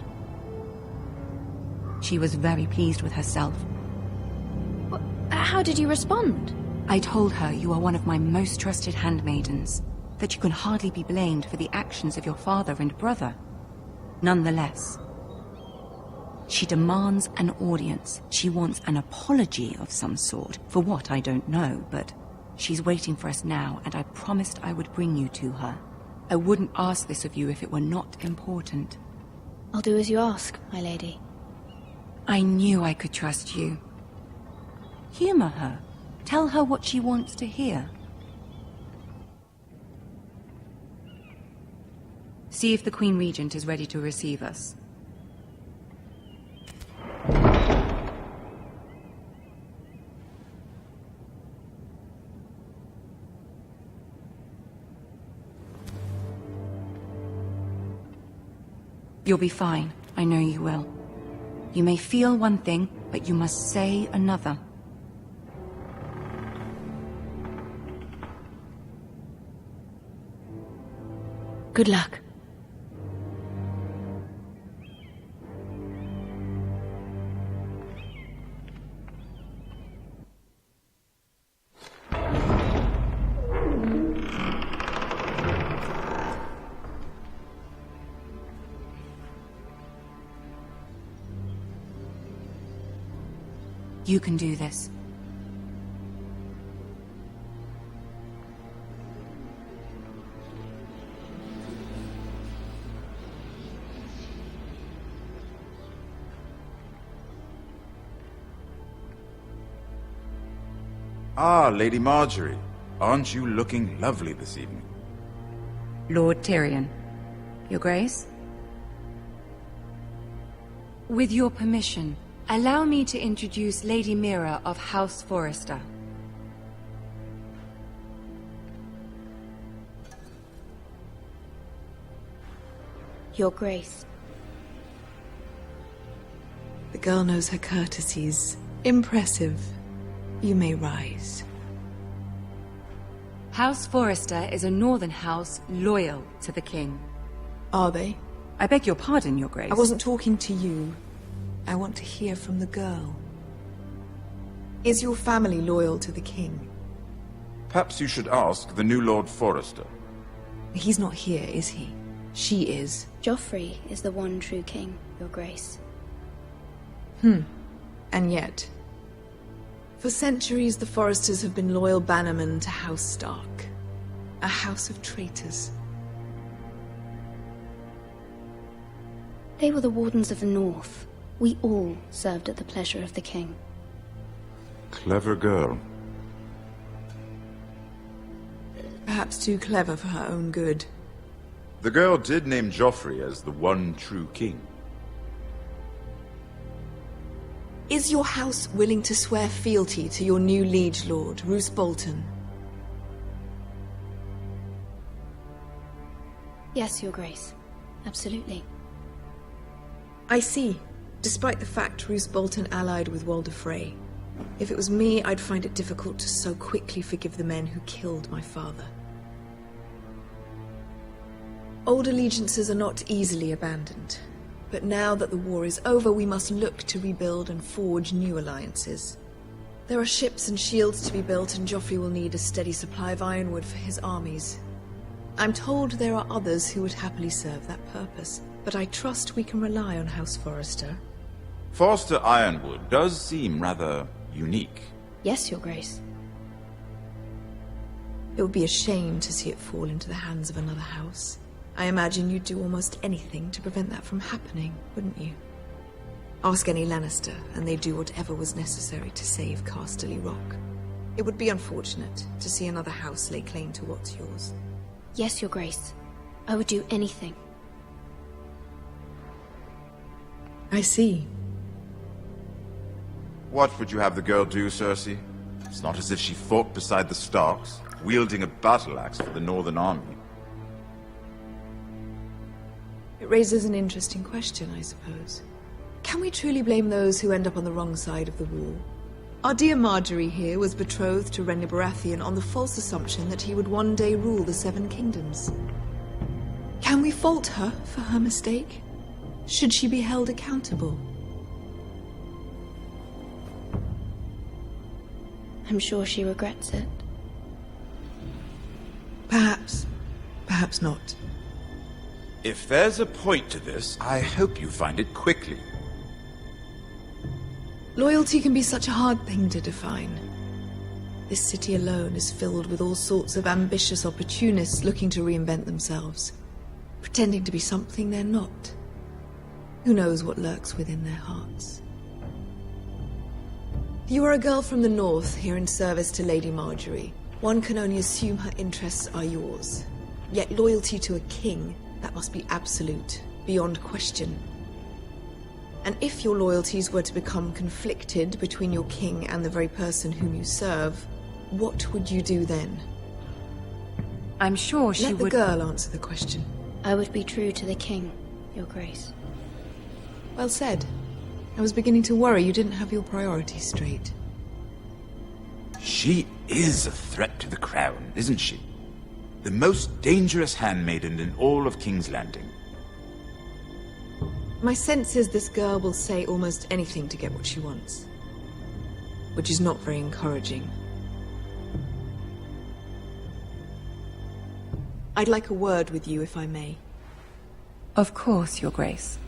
She was very pleased with herself. How did you respond? I told her you are one of my most trusted handmaidens, that you can hardly be blamed for the actions of your father and brother. Nonetheless, she demands an audience. She wants an apology of some sort, for what I don't know, but she's waiting for us now, and I promised I would bring you to her. I wouldn't ask this of you if it were not important. I'll do as you ask, my lady. I knew I could trust you. Humor her. Tell her what she wants to hear. See if the Queen Regent is ready to receive us. You'll be fine. I know you will. You may feel one thing, but you must say another. Good luck. You can do this. Ah, Lady Marjorie. Aren't you looking lovely this evening? Lord Tyrion. Your Grace? With your permission, allow me to introduce Lady Mira of House Forrester. Your Grace. The girl knows her courtesies. Impressive. You may rise. House Forrester is a northern house loyal to the king. Are they? I beg your pardon, Your Grace. I wasn't talking to you. I want to hear from the girl. Is your family loyal to the king? Perhaps you should ask the new Lord Forrester. He's not here, is he? She is. Joffrey is the one true king, Your Grace. And yet... For centuries, the Forresters have been loyal bannermen to House Stark. A house of traitors. They were the Wardens of the North. We all served at the pleasure of the king. Clever girl. Perhaps too clever for her own good. The girl did name Joffrey as the one true king. Is your house willing to swear fealty to your new liege lord, Roose Bolton? Yes, Your Grace. Absolutely. I see. Despite the fact Roose Bolton allied with Walder Frey. If it was me, I'd find it difficult to so quickly forgive the men who killed my father. Old allegiances are not easily abandoned. But now that the war is over, we must look to rebuild and forge new alliances. There are ships and shields to be built, and Joffrey will need a steady supply of ironwood for his armies. I'm told there are others who would happily serve that purpose, but I trust we can rely on House Forrester. Forster Ironwood does seem rather unique. Yes, Your Grace. It would be a shame to see it fall into the hands of another house. I imagine you'd do almost anything to prevent that from happening, wouldn't you? Ask any Lannister, and they'd do whatever was necessary to save Casterly Rock. It would be unfortunate to see another house lay claim to what's yours. Yes, Your Grace. I would do anything. I see. What would you have the girl do, Cersei? It's not as if she fought beside the Starks, wielding a battle axe for the Northern Army. It raises an interesting question, I suppose. Can we truly blame those who end up on the wrong side of the wall? Our dear Marjorie here was betrothed to Renly Baratheon on the false assumption that he would one day rule the Seven Kingdoms. Can we fault her for her mistake? Should she be held accountable? I'm sure she regrets it. Perhaps. Perhaps not. If there's a point to this, I hope you find it quickly. Loyalty can be such a hard thing to define. This city alone is filled with all sorts of ambitious opportunists looking to reinvent themselves, pretending to be something they're not. Who knows what lurks within their hearts? You are a girl from the north, here in service to Lady Marjorie. One can only assume her interests are yours. Yet loyalty to a king, that must be absolute, beyond question. And if your loyalties were to become conflicted between your king and the very person whom you serve, what would you do then? I'm sure she would... Let the girl answer the question. I would be true to the king, Your Grace. Well said. I was beginning to worry you didn't have your priorities straight. She is a threat to the crown, isn't she? The most dangerous handmaiden in all of King's Landing. My sense is this girl will say almost anything to get what she wants. Which is not very encouraging. I'd like a word with you, if I may. Of course, Your Grace.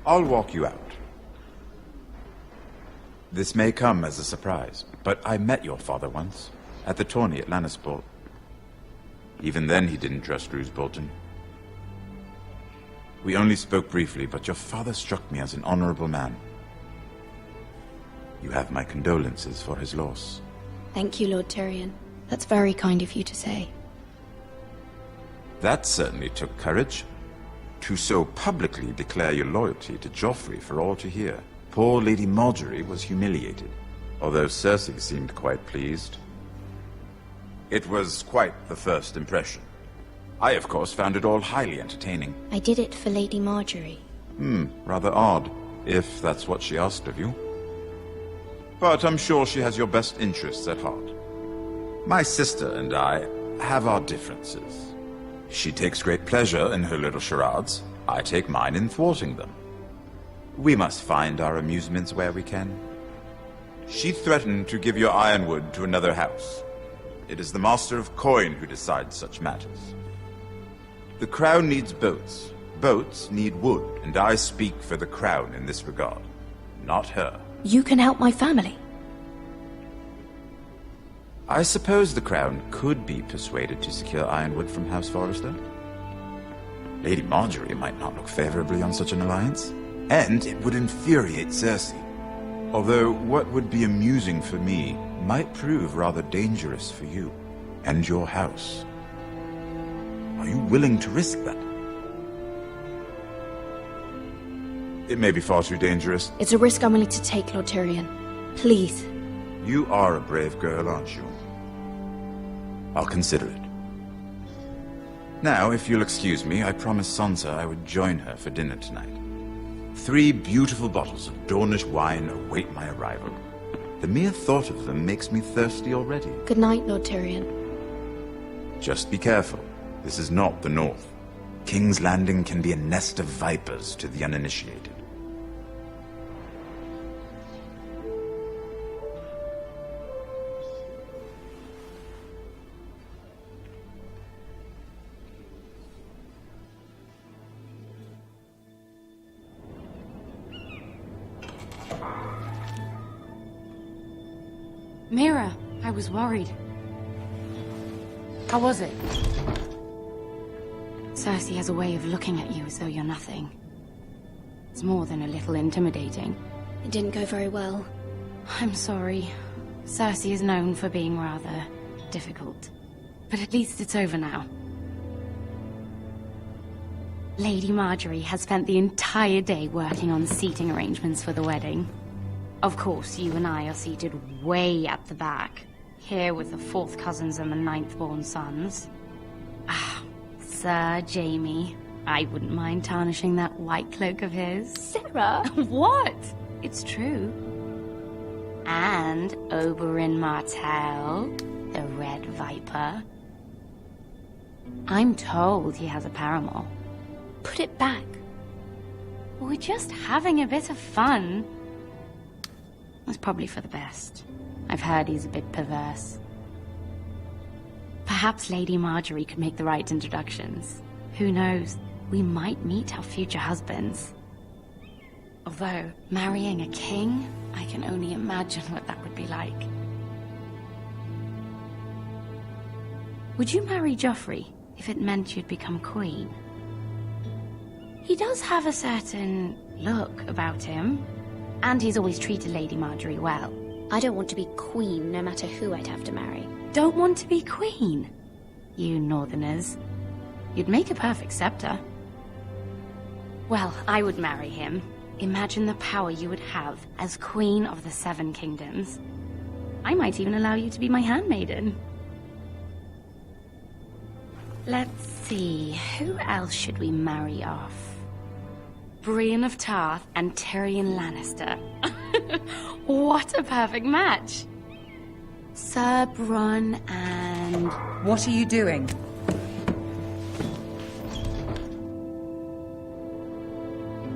I'll walk you out. This may come as a surprise, but I met your father once, at the tourney at Lannisport. Even then he didn't trust Roose Bolton. We only spoke briefly, but your father struck me as an honorable man. You have my condolences for his loss. Thank you, Lord Tyrion. That's very kind of you to say. That certainly took courage. To so publicly declare your loyalty to Joffrey for all to hear. Poor Lady Marjorie was humiliated, although Cersei seemed quite pleased. It was quite the first impression. I, of course, found it all highly entertaining. I did it for Lady Marjorie. Rather odd, if that's what she asked of you. But I'm sure she has your best interests at heart. My sister and I have our differences. She takes great pleasure in her little charades. I take mine in thwarting them. We must find our amusements where we can. She threatened to give your ironwood to another house. It is the Master of Coin who decides such matters. The Crown needs boats. Boats need wood, and I speak for the Crown in this regard, not her. You can help my family. I suppose the Crown could be persuaded to secure ironwood from House Forrester. Lady Marjorie might not look favorably on such an alliance, and it would infuriate Cersei. Although what would be amusing for me might prove rather dangerous for you and your house. Are you willing to risk that? It may be far too dangerous. It's a risk I'm willing to take, Lord Tyrion. Please. You are a brave girl, aren't you? I'll consider it. Now, if you'll excuse me, I promised Sansa I would join her for dinner tonight. 3 beautiful bottles of Dornish wine await my arrival. The mere thought of them makes me thirsty already. Good night, Lord Tyrion. Just be careful. This is not the North. King's Landing can be a nest of vipers to the uninitiated. Mira, I was worried. How was it? Cersei has a way of looking at you as though you're nothing. It's more than a little intimidating. It didn't go very well. I'm sorry. Cersei is known for being rather difficult. But at least it's over now. Lady Marjorie has spent the entire day working on seating arrangements for the wedding. Of course, you and I are seated way at the back, here with the 4th cousins and the 9th-born sons. Ah, Sir Jaime. I wouldn't mind tarnishing that white cloak of his. Sarah! What? It's true. And Oberyn Martell, the Red Viper. I'm told he has a paramour. Put it back. We're just having a bit of fun. It's probably for the best. I've heard he's a bit perverse. Perhaps Lady Marjorie could make the right introductions. Who knows? We might meet our future husbands. Although, marrying a king, I can only imagine what that would be like. Would you marry Joffrey if it meant you'd become queen? He does have a certain look about him. And he's always treated Lady Marjorie well. I don't want to be queen, no matter who I'd have to marry. Don't want to be queen? You northerners. You'd make a perfect scepter. Well, I would marry him. Imagine the power you would have as Queen of the 7 Kingdoms. I might even allow you to be my handmaiden. Let's see, who else should we marry off? Brienne of Tarth and Tyrion Lannister. What a perfect match! Sir Bronn and... What are you doing?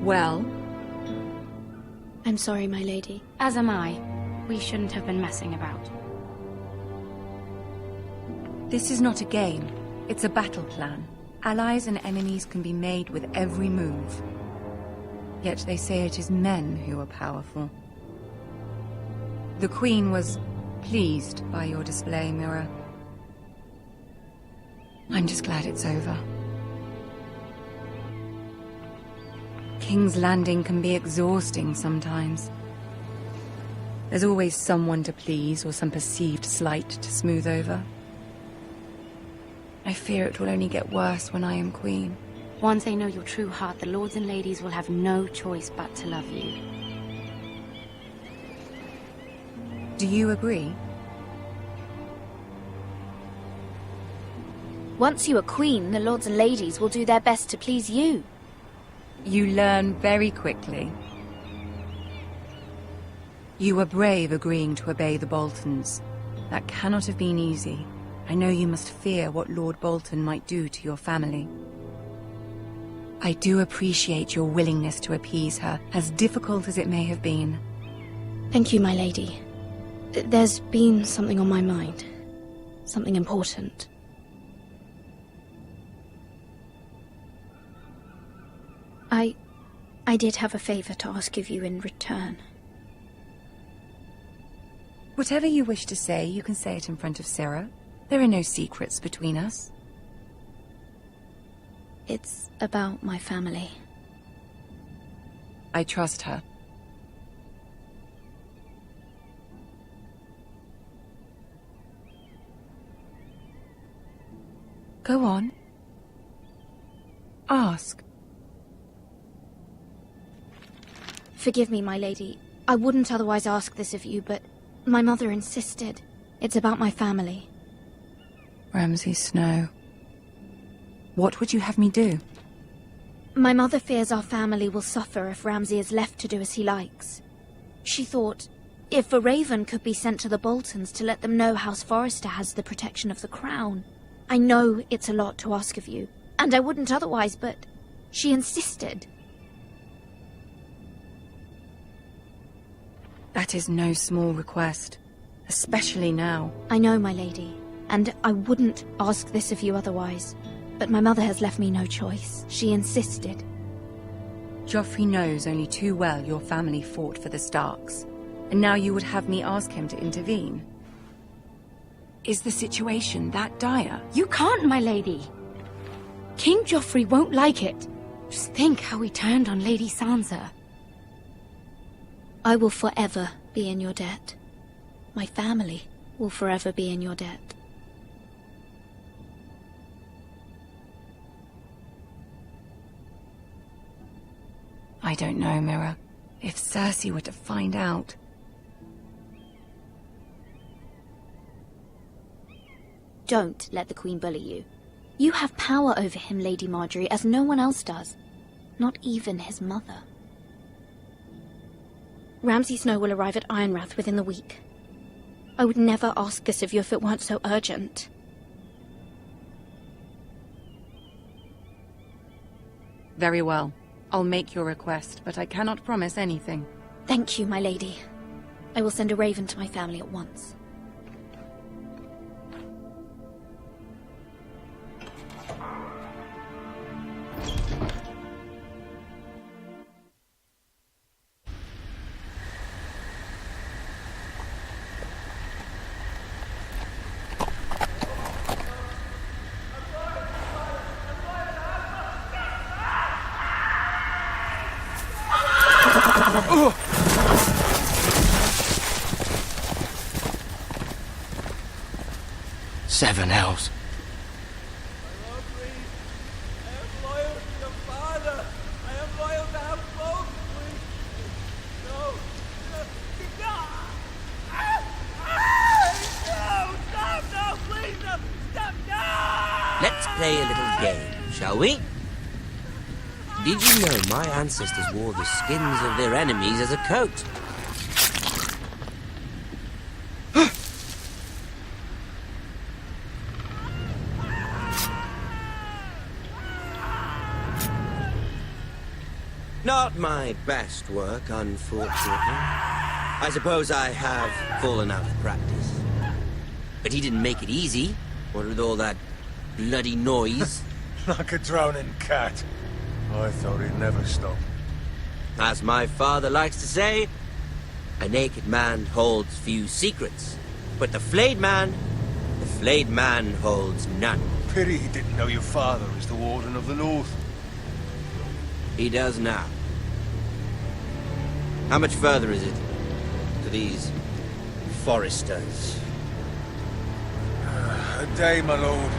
Well? I'm sorry, my lady. As am I. We shouldn't have been messing about. This is not a game. It's a battle plan. Allies and enemies can be made with every move. Yet they say it is men who are powerful. The Queen was pleased by your display, Mira. I'm just glad it's over. King's Landing can be exhausting sometimes. There's always someone to please or some perceived slight to smooth over. I fear it will only get worse when I am Queen. Once they know your true heart, the lords and ladies will have no choice but to love you. Do you agree? Once you are queen, the lords and ladies will do their best to please you. You learn very quickly. You were brave agreeing to obey the Boltons. That cannot have been easy. I know you must fear what Lord Bolton might do to your family. I do appreciate your willingness to appease her, as difficult as it may have been. Thank you, my lady. There's been something on my mind. Something important. I did have a favor to ask of you in return. Whatever you wish to say, you can say it in front of Sarah. There are no secrets between us. It's about my family. I trust her. Go on. Forgive me, my lady. I wouldn't otherwise ask this of you, but my mother insisted. It's about my family. Ramsay Snow. What would you have me do? My mother fears our family will suffer if Ramsay is left to do as he likes. She thought, if a raven could be sent to the Boltons to let them know House Forrester has the protection of the crown. I know it's a lot to ask of you, and I wouldn't otherwise, but she insisted. That is no small request, especially now. I know, my lady, and I wouldn't ask this of you otherwise, but my mother has left me no choice. She insisted. Joffrey knows only too well your family fought for the Starks, and now you would have me ask him to intervene. Is the situation that dire? You can't, my lady. King Joffrey won't like it. Just think how he turned on Lady Sansa. I will forever be in your debt. My family will forever be in your debt. I don't know, Mira. If Cersei were to find out... Don't let the Queen bully you. You have power over him, Lady Marjorie, as no one else does. Not even his mother. Ramsay Snow will arrive at Ironrath within the week. I would never ask this of you if it weren't so urgent. Very well. I'll make your request, but I cannot promise anything. Thank you, my lady. I will send a raven to my family at once. Seven hells. Let's play a little game, shall we? Did you know my ancestors wore the skins of their enemies as a coat? Not my best work, unfortunately. I suppose I have fallen out of practice. But he didn't make it easy, what with all that bloody noise. Like a drowning cat. I thought he'd never stop. As my father likes to say, a naked man holds few secrets. But the flayed man holds none. Pity he didn't know your father is the Warden of the North. He does now. How much further is it to these Forresters? A day, my lord.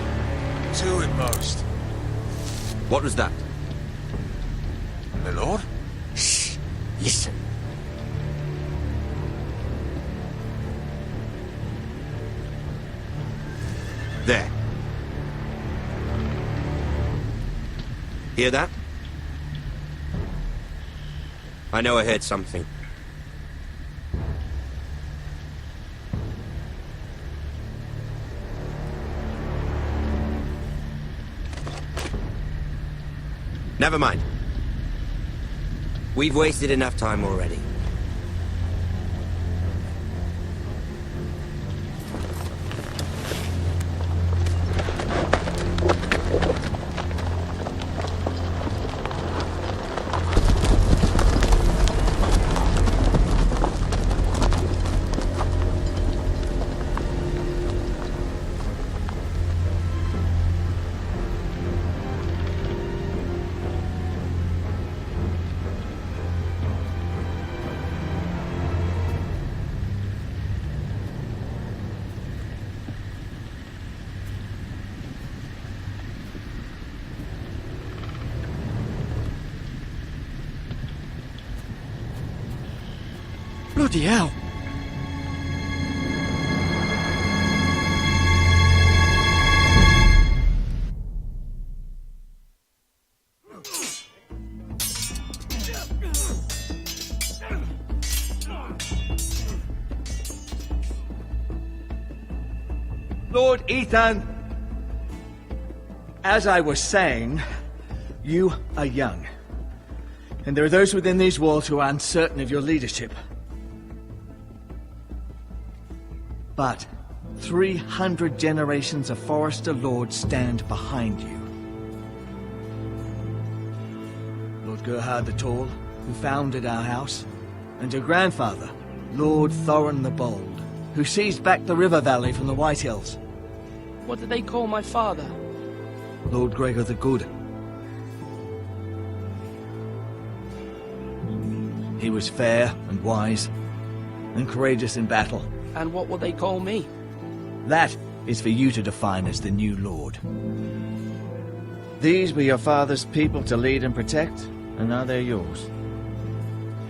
Two at most. What was that? My lord? Shh! Listen. There. Hear that? I know I heard something. Never mind. We've wasted enough time already. Bloody hell! Lord Ethan! As I was saying, you are young. And there are those within these walls who are uncertain of your leadership. But 300 generations of Forester Lords stand behind you. Lord Gerhard the Tall, who founded our house, and your grandfather, Lord Thorin the Bold, who seized back the river valley from the White Hills. What did they call my father? Lord Gregor the Good. He was fair and wise, and courageous in battle. And what will they call me? That is for you to define as the new Lord. These were your father's people to lead and protect, and now they're yours.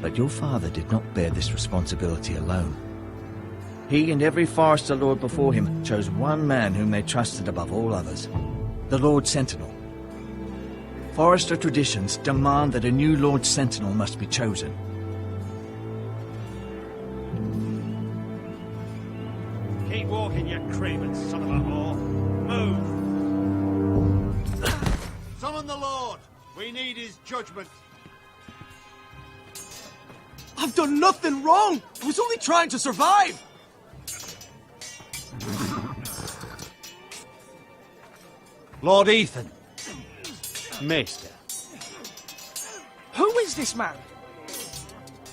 But your father did not bear this responsibility alone. He and every Forester Lord before him chose one man whom they trusted above all others, the Lord Sentinel. Forester traditions demand that a new Lord Sentinel must be chosen. Keep walking, you craven son of a whore. Move! Summon the Lord! We need his judgment. I've done nothing wrong! I was only trying to survive! Lord Ethan. Maester. Who is this man?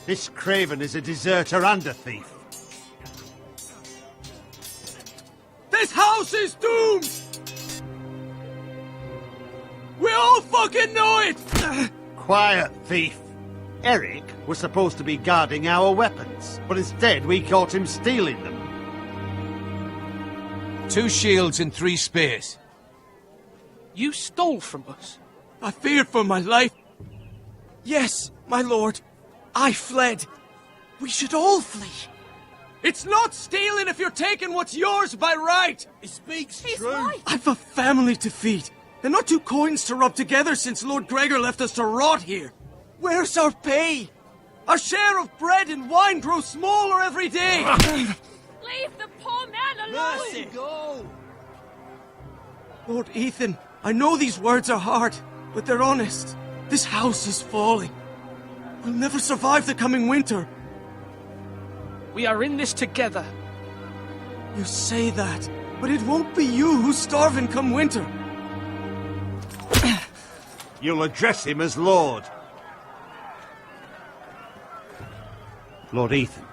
This craven is a deserter and a thief. This house is doomed! We all fucking know it! Quiet, thief. Eric was supposed to be guarding our weapons, but instead we caught him stealing them. 2 shields and 3 spears. You stole from us. I feared for my life. Yes, my lord. I fled. We should all flee. It's not stealing if you're taking what's yours by right. He speaks true. I've a family to feed. And not 2 coins to rub together since Lord Gregor left us to rot here. Where's our pay? Our share of bread and wine grows smaller every day. Leave the poor man alone! Mercy, go! Lord Ethan, I know these words are hard, but they're honest. This house is falling. We'll never survive the coming winter. We are in this together. You say that, but it won't be you who's starving come winter. You'll address him as Lord. Lord Ethan,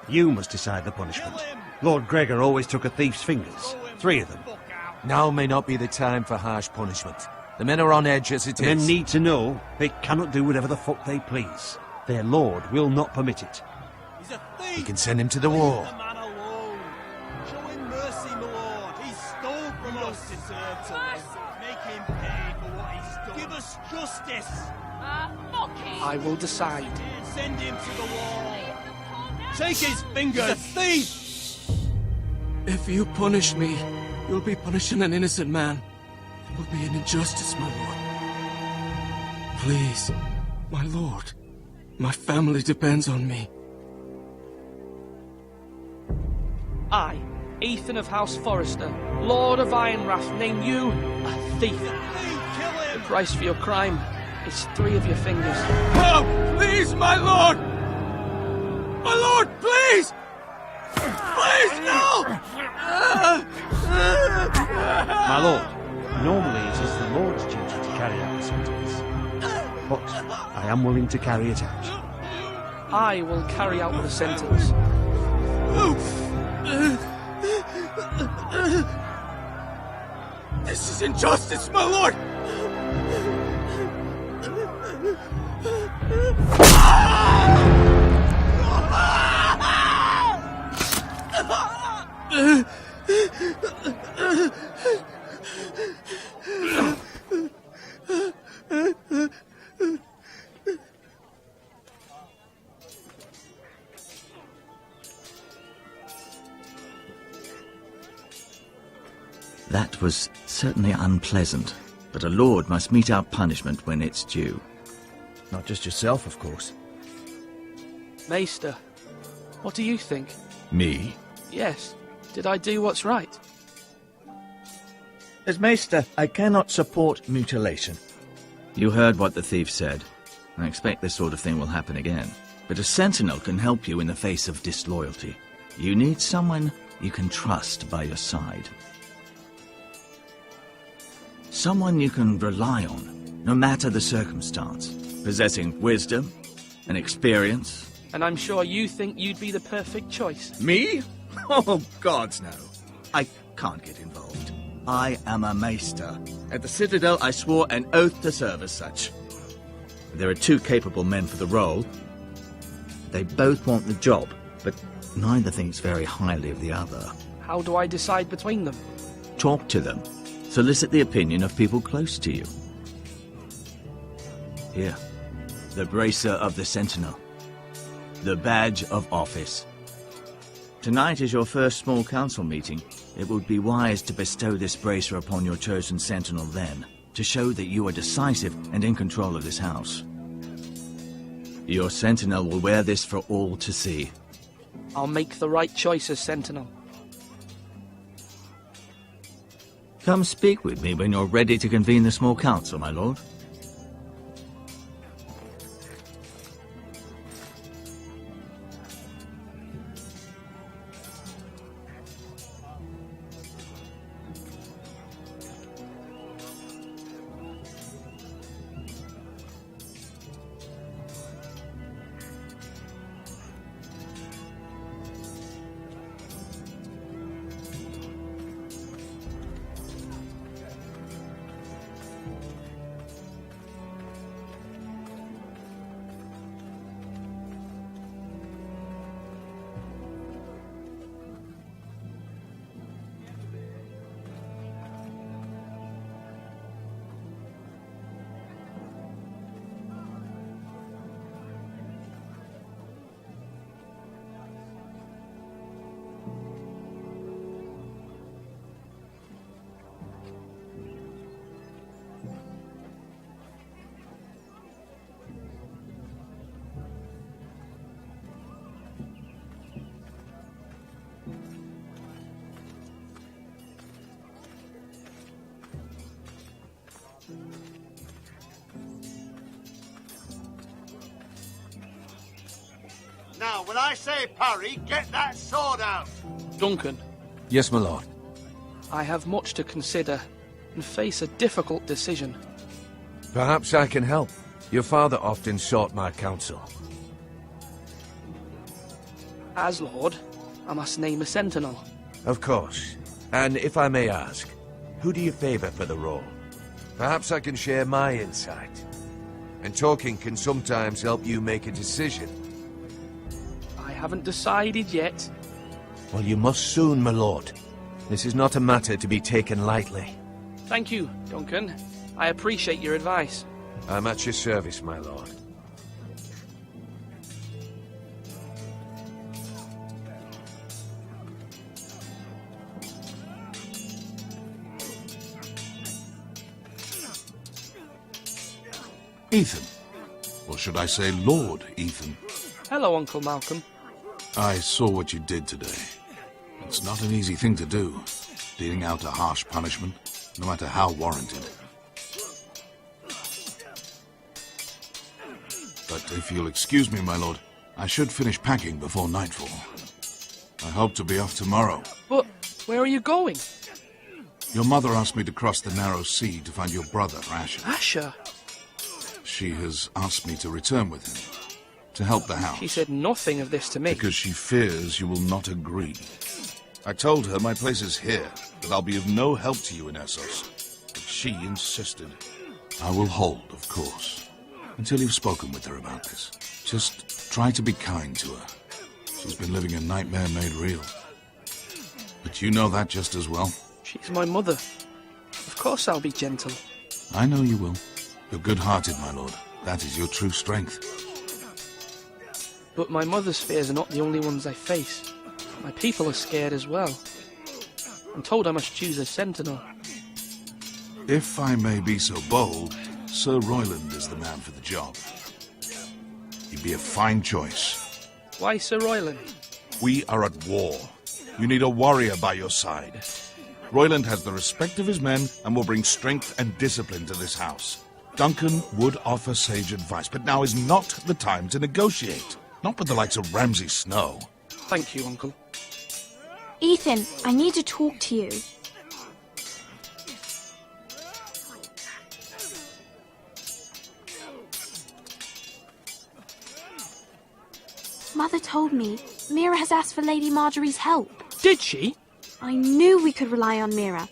you must decide the punishment. Lord Gregor always took a thief's fingers. 3 of them. Now may not be the time for harsh punishment. The men are on edge as it is. Men need to know they cannot do whatever the fuck they please. Their lord will not permit it. He's a thief! We can send him to the war. Leave the man alone. Show him mercy, my lord. He stole from us. Deserve to live. Make him pay for what he's done. Give us justice. Fuck him! I will decide. Send him to the wall. Take his fingers. He's a thief! If you punish me, you'll be punishing an innocent man. It will be an injustice, my lord. Please, my lord. My family depends on me. I, Ethan of House Forester, Lord of Ironrath, name you a thief. The price for your crime is 3 of your fingers. Help! Please, my lord! My lord, please! Please, no! My lord, normally it is the Lord's duty to carry out the sentence. But I am willing to carry it out. I will carry out the sentence. This is injustice, my lord! That was certainly unpleasant, but a lord must mete out punishment when it's due. Not just yourself, of course. Maester, what do you think? Me? Yes. Did I do what's right? As Maester, I cannot support mutilation. You heard what the thief said. I expect this sort of thing will happen again. But a sentinel can help you in the face of disloyalty. You need someone you can trust by your side. Someone you can rely on, no matter the circumstance. Possessing wisdom and experience. And I'm sure you think you'd be the perfect choice. Me? Oh, gods no. I can't get involved. I am a maester. At the Citadel, I swore an oath to serve as such. There are two capable men for the role. They both want the job, but neither thinks very highly of the other. How do I decide between them? Talk to them. Solicit the opinion of people close to you. Here, the bracer of the Sentinel. The badge of office. Tonight is your first small council meeting. It would be wise to bestow this bracer upon your chosen sentinel then, to show that you are decisive and in control of this house. Your sentinel will wear this for all to see. I'll make the right choice as sentinel. Come speak with me when you're ready to convene the small council, my lord. Now, when I say parry, get that sword out! Duncan. Yes, my lord. I have much to consider and face a difficult decision. Perhaps I can help. Your father often sought my counsel. As Lord, I must name a sentinel. Of course. And if I may ask, who do you favor for the role? Perhaps I can share my insight. And talking can sometimes help you make a decision. I haven't decided yet. Well, you must soon, my lord. This is not a matter to be taken lightly. Thank you, Duncan. I appreciate your advice. I'm at your service, my lord. Ethan. Or should I say Lord Ethan? Hello, Uncle Malcolm. I saw what you did today. It's not an easy thing to do, dealing out a harsh punishment, no matter how warranted. But if you'll excuse me, my lord, I should finish packing before nightfall. I hope to be off tomorrow. But where are you going? Your mother asked me to cross the narrow sea to find your brother, Asher. Asher? She has asked me to return with him, to help the house. She said nothing of this to me. Because she fears you will not agree. I told her my place is here, that I'll be of no help to you in Essos. But she insisted. I will hold, of course, until you've spoken with her about this. Just try to be kind to her. She's been living a nightmare made real. But you know that just as well. She's my mother. Of course I'll be gentle. I know you will. You're good-hearted, my lord. That is your true strength. But my mother's fears are not the only ones I face. My people are scared as well. I'm told I must choose a sentinel. If I may be so bold, Sir Royland is the man for the job. He'd be a fine choice. Why Sir Royland? We are at war. You need a warrior by your side. Royland has the respect of his men and will bring strength and discipline to this house. Duncan would offer sage advice, but now is not the time to negotiate. Not with the likes of Ramsay Snow. Thank you, Uncle. Ethan, I need to talk to you. Mother told me Mira has asked for Lady Marjorie's help. Did she? I knew we could rely on Mira.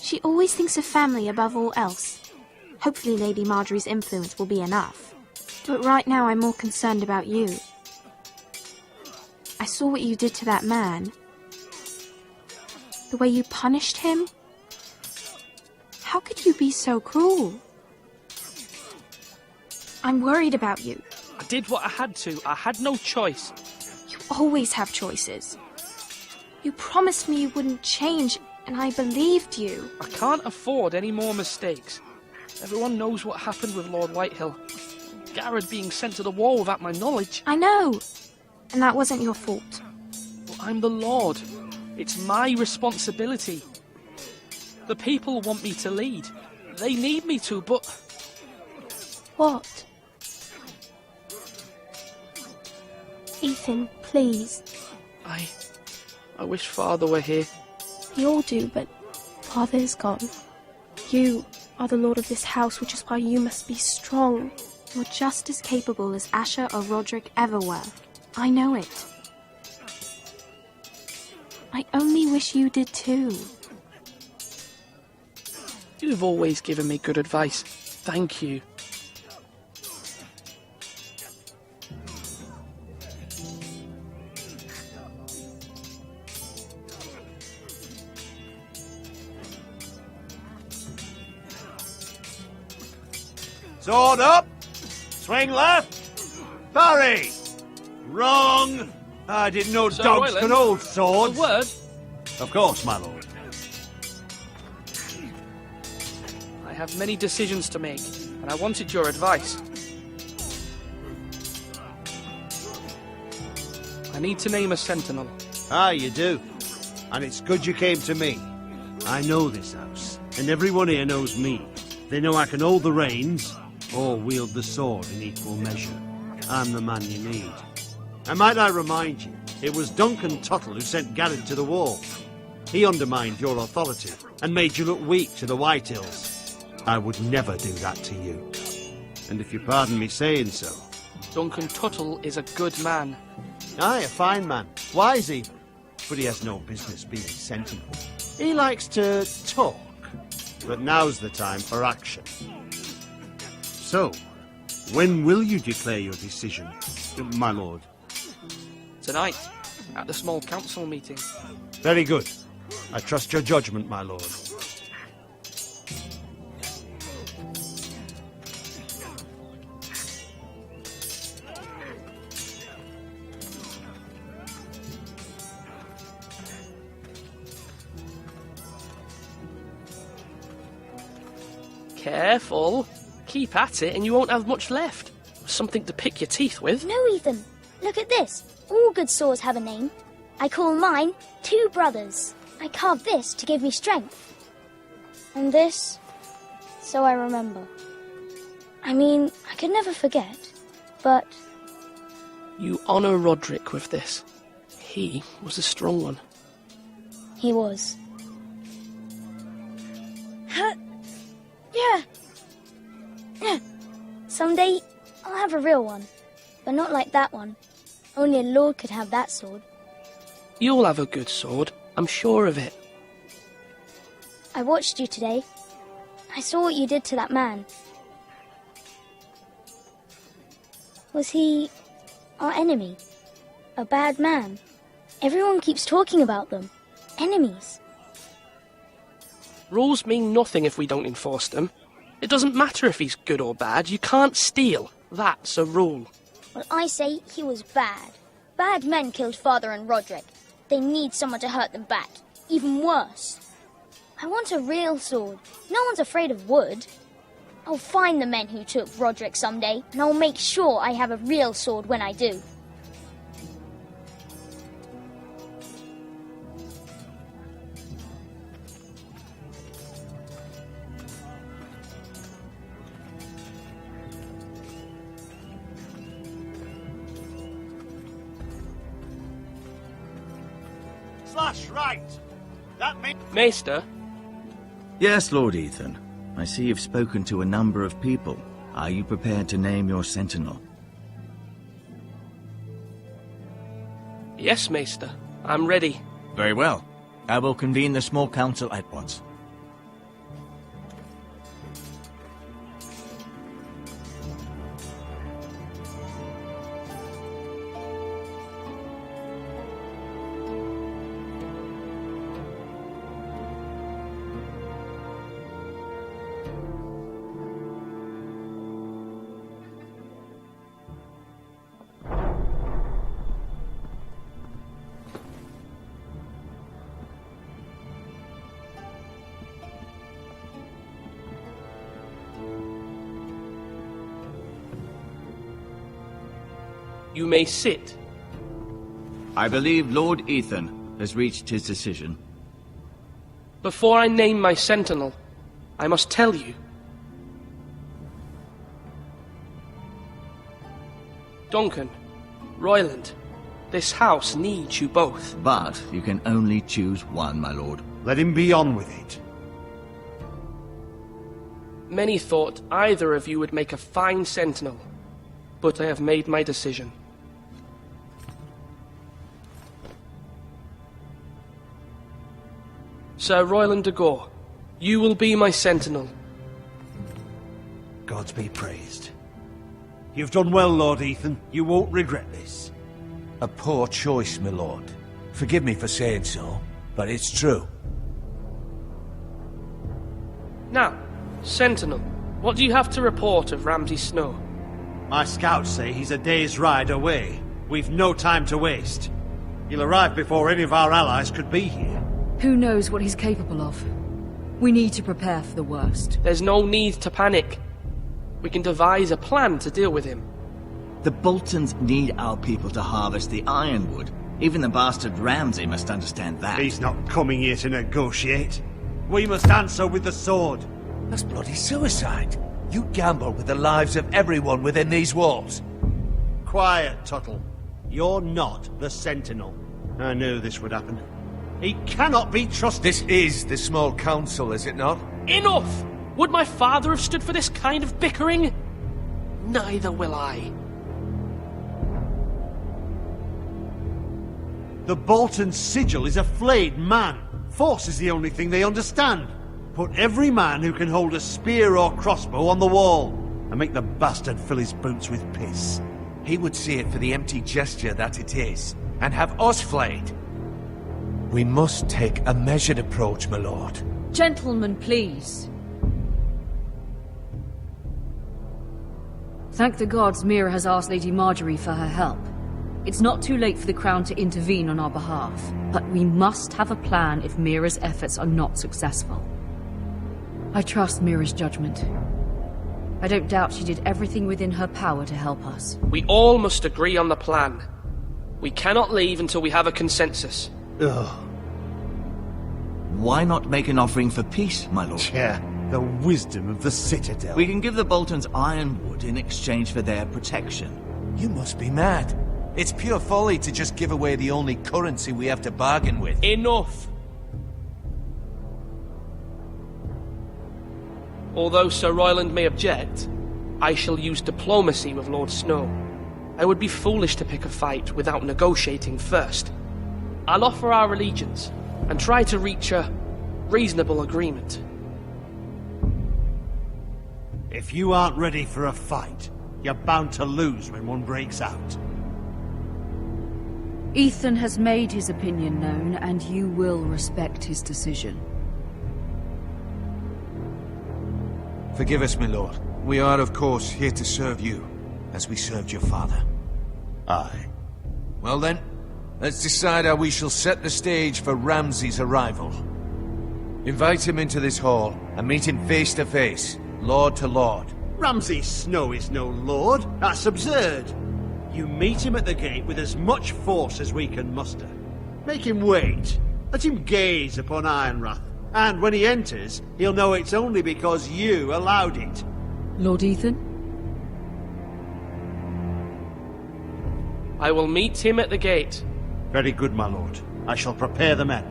She always thinks of family above all else. Hopefully Lady Marjorie's influence will be enough. But right now I'm more concerned about you. I saw what you did to that man. The way you punished him. How could you be so cruel? I'm worried about you. I did what I had to. I had no choice. You always have choices. You promised me you wouldn't change, and I believed you. I can't afford any more mistakes. Everyone knows what happened with Lord Whitehill. Garrett being sent to the war without my knowledge. I know. And that wasn't your fault. Well, I'm the Lord. It's my responsibility. The people want me to lead. They need me to, but... What? Ethan, please. I wish Father were here. We all do, but Father is gone. You are the lord of this house, which is why you must be strong. You're just as capable as Asher or Roderick ever were. I know it. I only wish you did too. You've always given me good advice. Thank you. Sword up! Swing left! Parry! Wrong! I didn't know Sir dogs Royland, could hold swords. A word? Of course, my lord. I have many decisions to make, and I wanted your advice. I need to name a sentinel. Ah, you do. And it's good you came to me. I know this house, and everyone here knows me. They know I can hold the reins, or wield the sword in equal measure. I'm the man you need. And might I remind you, it was Duncan Tuttle who sent Garrett to the wall. He undermined your authority, and made you look weak to the Whitehills. I would never do that to you. And if you pardon me saying so... Duncan Tuttle is a good man. Aye, a fine man. Wise even. But he has no business being sentinel. He likes to talk. But now's the time for action. So, when will you declare your decision, my lord? Tonight, at the small council meeting. Very good. I trust your judgment, my lord. Careful. Keep at it and you won't have much left. Something to pick your teeth with. No, Ethan. Look at this. All good swords have a name. I call mine Two Brothers. I carved this to give me strength. And this, so I remember. I mean, I could never forget, but... You honour Roderick with this. He was a strong one. He was. Yeah. Someday, I'll have a real one. But not like that one. Only a lord could have that sword. You'll have a good sword. I'm sure of it. I watched you today. I saw what you did to that man. Was he our enemy? A bad man? Everyone keeps talking about them. Enemies. Rules mean nothing if we don't enforce them. It doesn't matter if he's good or bad. You can't steal. That's a rule. Well, I say he was bad. Bad men killed Father and Roderick. They need someone to hurt them back. Even worse. I want a real sword. No one's afraid of wood. I'll find the men who took Roderick someday, and I'll make sure I have a real sword when I do. Slash right. That means... Maester? Yes, Lord Ethan. I see you've spoken to a number of people. Are you prepared to name your sentinel? Yes, Maester. I'm ready. Very well. I will convene the small council at once. You may sit. I believe Lord Ethan has reached his decision. Before I name my sentinel, I must tell you. Duncan, Royland, this house needs you both. But you can only choose one, my lord. Let him be on with it. Many thought either of you would make a fine sentinel, but I have made my decision. Sir Royland de Gore, you will be my sentinel. Gods be praised. You've done well, Lord Ethan. You won't regret this. A poor choice, my lord. Forgive me for saying so, but it's true. Now, sentinel, what do you have to report of Ramsay Snow? My scouts say he's a day's ride away. We've no time to waste. He'll arrive before any of our allies could be here. Who knows what he's capable of? We need to prepare for the worst. There's no need to panic. We can devise a plan to deal with him. The Boltons need our people to harvest the ironwood. Even the bastard Ramsay must understand that. He's not coming here to negotiate. We must answer with the sword. That's bloody suicide. You gamble with the lives of everyone within these walls. Quiet, Tuttle. You're not the Sentinel. I knew this would happen. He cannot be trusted. This is the small council, is it not? Enough! Would my father have stood for this kind of bickering? Neither will I. The Bolton sigil is a flayed man. Force is the only thing they understand. Put every man who can hold a spear or crossbow on the wall, and make the bastard fill his boots with piss. He would see it for the empty gesture that it is, and have us flayed. We must take a measured approach, my lord. Gentlemen, please. Thank the gods Mira has asked Lady Marjorie for her help. It's not too late for the Crown to intervene on our behalf, but we must have a plan if Mira's efforts are not successful. I trust Mira's judgment. I don't doubt she did everything within her power to help us. We all must agree on the plan. We cannot leave until we have a consensus. Ugh. Why not make an offering for peace, my lord? Yeah, the wisdom of the Citadel. We can give the Boltons ironwood in exchange for their protection. You must be mad. It's pure folly to just give away the only currency we have to bargain with. Enough! Although Sir Royland may object, I shall use diplomacy with Lord Snow. I would be foolish to pick a fight without negotiating first. I'll offer our allegiance, and try to reach a reasonable agreement. If you aren't ready for a fight, you're bound to lose when one breaks out. Ethan has made his opinion known, and you will respect his decision. Forgive us, my lord. We are, of course, here to serve you, as we served your father. Aye. Well then, let's decide how we shall set the stage for Ramsay's arrival. Invite him into this hall and meet him face to face, lord to lord. Ramsay Snow is no lord. That's absurd. You meet him at the gate with as much force as we can muster. Make him wait. Let him gaze upon Ironrath. And when he enters, he'll know it's only because you allowed it. Lord Ethan? I will meet him at the gate. Very good, my lord. I shall prepare the men.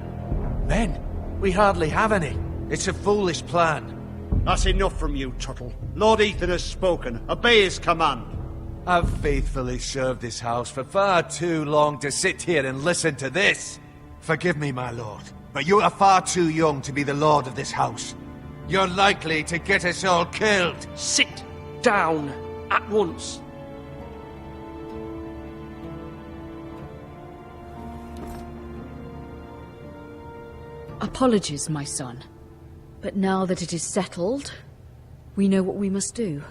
Men? We hardly have any. It's a foolish plan. That's enough from you, Tuttle. Lord Ethan has spoken. Obey his command. I've faithfully served this house for far too long to sit here and listen to this. Forgive me, my lord, but you are far too young to be the lord of this house. You're likely to get us all killed. Sit down at once. Apologies, my son. But now that it is settled, we know what we must do.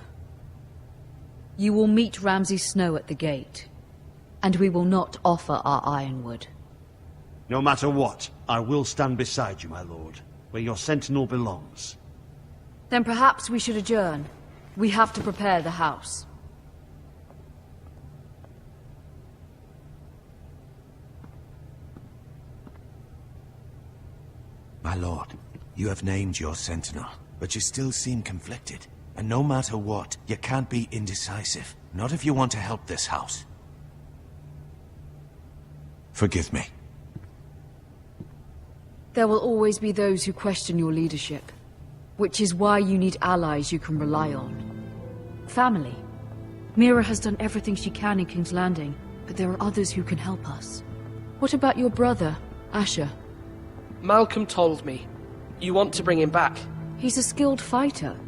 You will meet Ramsay Snow at the gate, and we will not offer our ironwood. No matter what, I will stand beside you, my lord, where your sentinel belongs. Then perhaps we should adjourn. We have to prepare the house. My lord, you have named your sentinel, but you still seem conflicted. And no matter what, you can't be indecisive. Not if you want to help this house. Forgive me. There will always be those who question your leadership, which is why you need allies you can rely on. Family. Mira has done everything she can in King's Landing, but there are others who can help us. What about your brother, Asher? Malcolm told me. You want to bring him back? He's a skilled fighter.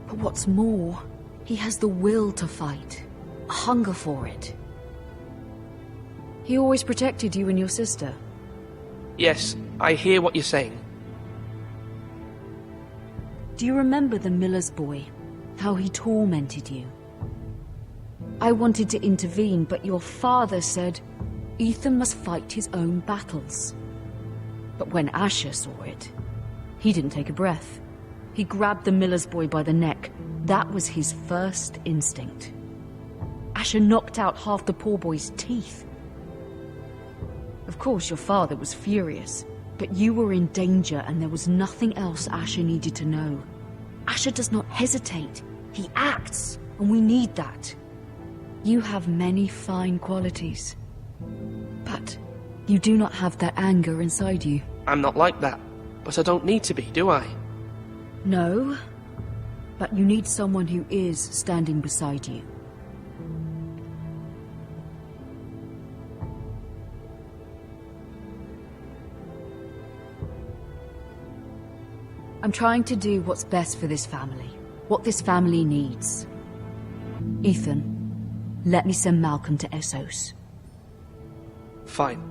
But what's more, he has the will to fight. A hunger for it. He always protected you and your sister. Yes, I hear what you're saying. Do you remember the miller's boy? How he tormented you? I wanted to intervene, but your father said Ethan must fight his own battles. But when Asher saw it, he didn't take a breath. He grabbed the miller's boy by the neck. That was his first instinct. Asher knocked out half the poor boy's teeth. Of course, your father was furious, but you were in danger and there was nothing else Asher needed to know. Asher does not hesitate. He acts, and we need that. You have many fine qualities, but you do not have that anger inside you. I'm not like that, but I don't need to be, do I? No, but you need someone who is standing beside you. I'm trying to do what's best for this family, what this family needs. Ethan, let me send Malcolm to Essos. Fine.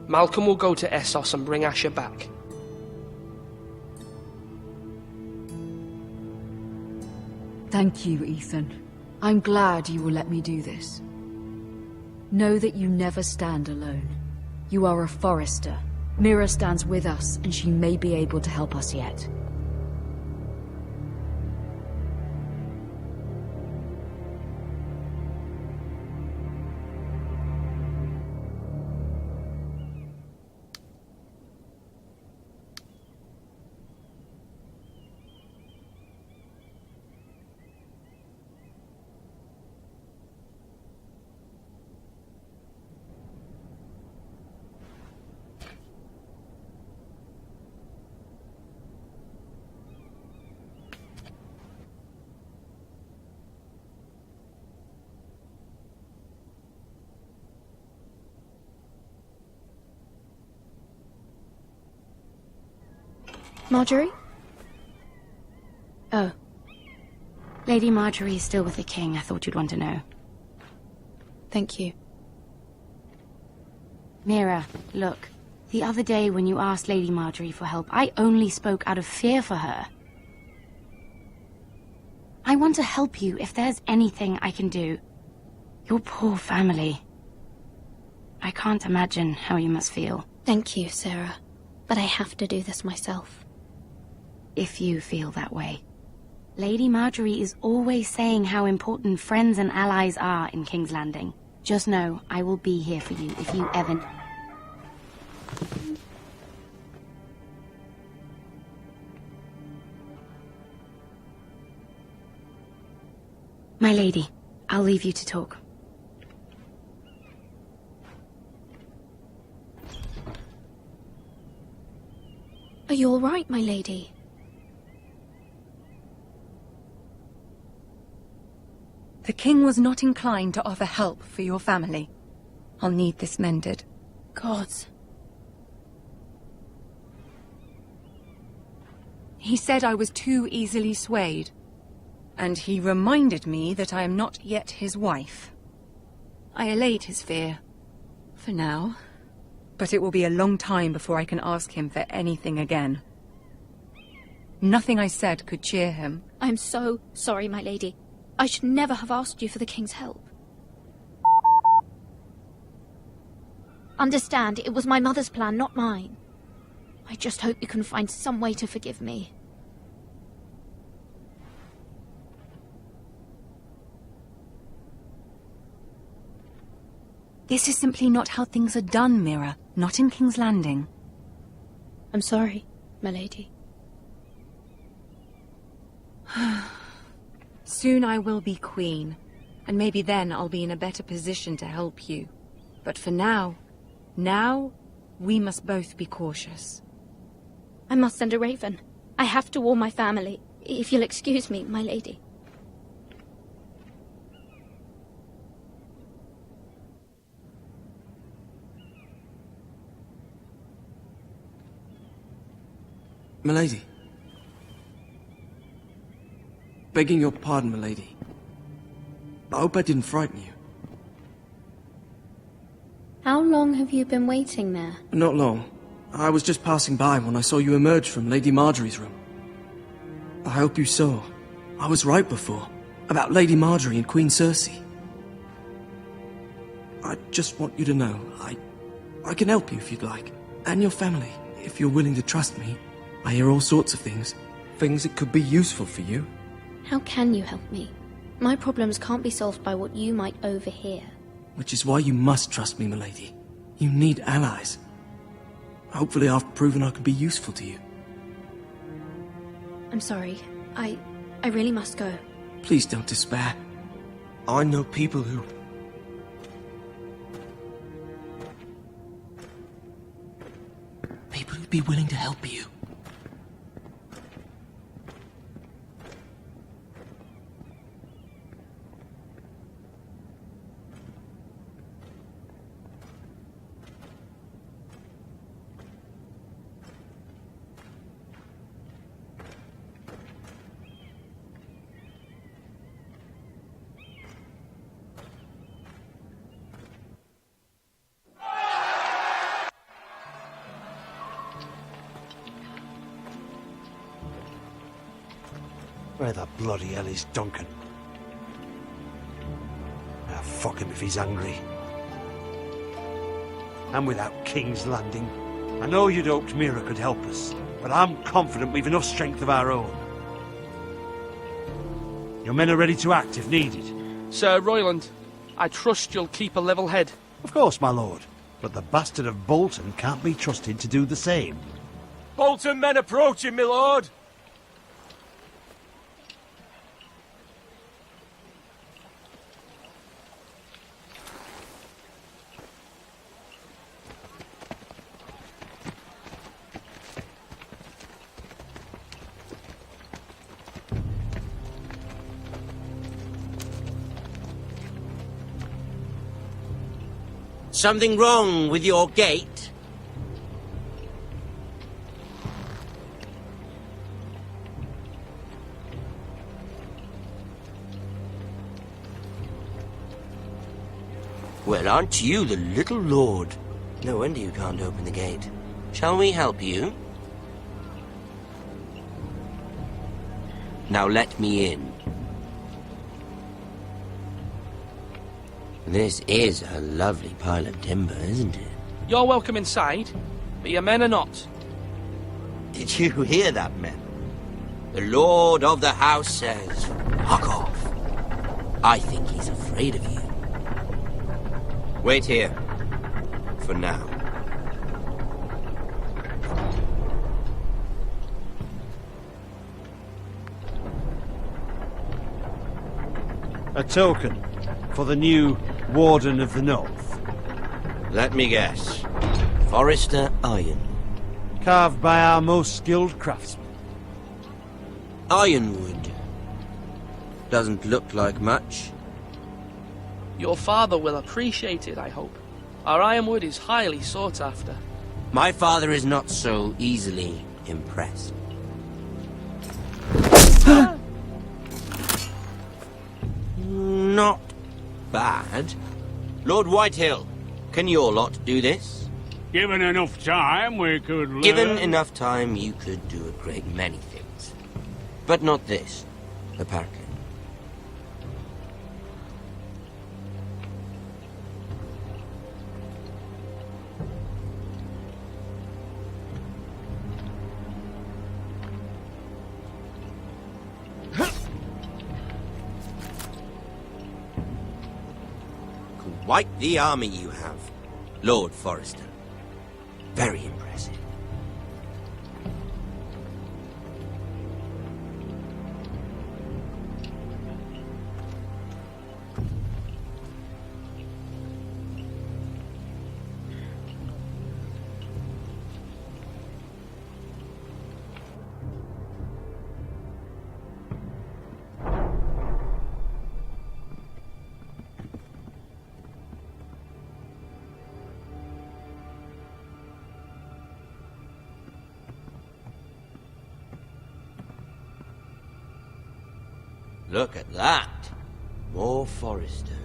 Malcolm will go to Essos and bring Asher back. Thank you, Ethan. I'm glad you will let me do this. Know that you never stand alone. You are a Forester. Mira stands with us, and she may be able to help us yet. Marjorie? Oh. Lady Marjorie is still with the king. I thought you'd want to know. Thank you. Mira, look. The other day when you asked Lady Marjorie for help, I only spoke out of fear for her. I want to help you if there's anything I can do. Your poor family. I can't imagine how you must feel. Thank you, Sarah. But I have to do this myself. if you feel that way. Lady Marjorie is always saying how important friends and allies are in King's Landing. Just know I will be here for you if you ever... My lady, I'll leave you to talk. Are you all right, my lady? The king was not inclined to offer help for your family. I'll need this mended. Gods. He said I was too easily swayed. And he reminded me that I am not yet his wife. I allayed his fear. For now. But it will be a long time before I can ask him for anything again. Nothing I said could cheer him. I'm so sorry, my lady. I should never have asked you for the king's help. Understand, it was my mother's plan, not mine. I just hope you can find some way to forgive me. This is simply not how things are done, Mira. Not in King's Landing. I'm sorry, my lady. Soon I will be queen, and maybe then I'll be in a better position to help you. But for now, we must both be cautious. I must send a raven. I have to warn my family. If you'll excuse me, my lady. Milady. Begging your pardon, milady. I hope I didn't frighten you. How long have you been waiting there? Not long. I was just passing by when I saw you emerge from Lady Marjorie's room. I hope you saw. I was right before. About Lady Marjorie and Queen Cersei. I just want you to know, I can help you if you'd like. And your family, if you're willing to trust me. I hear all sorts of things. Things that could be useful for you. How can you help me? My problems can't be solved by what you might overhear. Which is why you must trust me, milady. You need allies. Hopefully I've proven I can be useful to you. I'm sorry. I really must go. Please don't despair. I know people who... People who'd be willing to help you. Where the bloody hell is Duncan? Ah, fuck him if he's angry. And without King's Landing. I know you'd hoped Mira could help us, but I'm confident we've enough strength of our own. Your men are ready to act if needed. Sir Royland, I trust you'll keep a level head. Of course, my lord. But the bastard of Bolton can't be trusted to do the same. Bolton men approaching, my lord! Something wrong with your gate? Well, aren't you the little lord? No wonder you can't open the gate. Shall we help you? Now let me in. This is a lovely pile of timber, isn't it? You're welcome inside, but your men are not. Did you hear that, men? The Lord of the House says, fuck off. I think he's afraid of you. Wait here. For now. A token for the new Warden of the North. Let me guess. Forrester Iron. Carved by our most skilled craftsmen. Ironwood. Doesn't look like much. Your father will appreciate it, I hope. Our ironwood is highly sought after. My father is not so easily impressed. Not bad. Lord Whitehill, can your lot do this? Given enough time, we could learn. Given enough time, you could do a great many things. But not this, apparently. Quite the army you have, Lord Forrester. Very impressive. Look at that. More Forrester.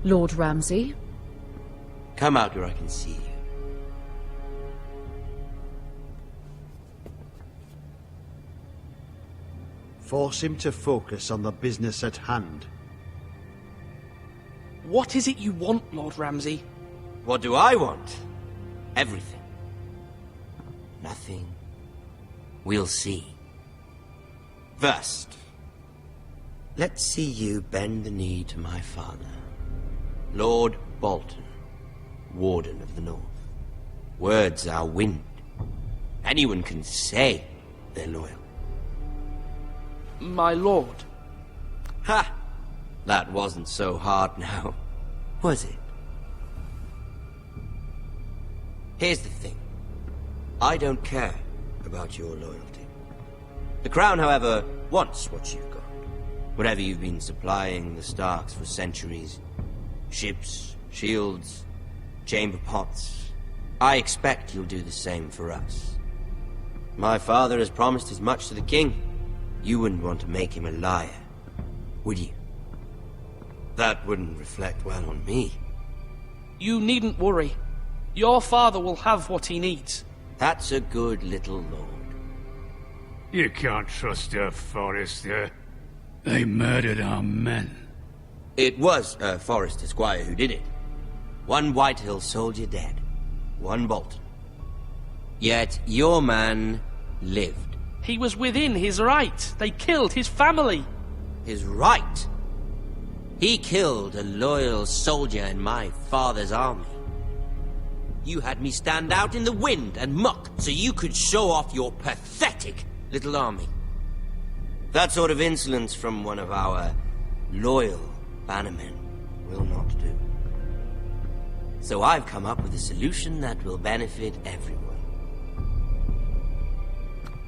Lord Ramsay? Come out where I can see you. Force him to focus on the business at hand. What is it you want, Lord Ramsay? What do I want? Everything. Nothing. We'll see. First, let's see you bend the knee to my father, Lord Bolton, Warden of the North. Words are wind. Anyone can say they're loyal. My lord. Ha! That wasn't so hard now, was it? Here's the thing. I don't care about your loyalty. The Crown, however, wants what you've got. Whatever you've been supplying the Starks for centuries. Ships, shields, chamber pots. I expect you'll do the same for us. My father has promised as much to the king. You wouldn't want to make him a liar, would you? That wouldn't reflect well on me. You needn't worry. Your father will have what he needs. That's a good little lord. You can't trust her, Forrester. They murdered our men. It was a Forrester squire who did it. One Whitehill soldier dead. One Bolton. Yet your man lived. He was within his right. They killed his family. His right? He killed a loyal soldier in my father's army. You had me stand out in the wind and muck so you could show off your pathetic little army. That sort of insolence from one of our loyal bannermen will not do. So I've come up with a solution that will benefit everyone.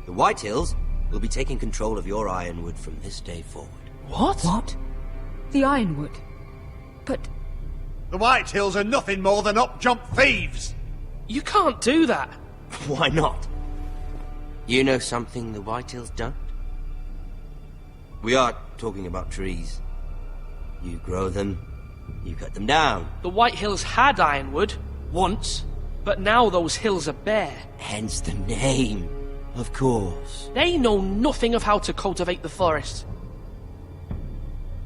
The Whitehills will be taking control of your ironwood from this day forward. What? What? The ironwood? But... The Whitehills are nothing more than up-jump thieves! You can't do that! Why not? You know something the Whitehills don't? We are talking about trees. You grow them, you cut them down. The Whitehills had ironwood, once, but now those hills are bare. Hence the name, of course. They know nothing of how to cultivate the forest.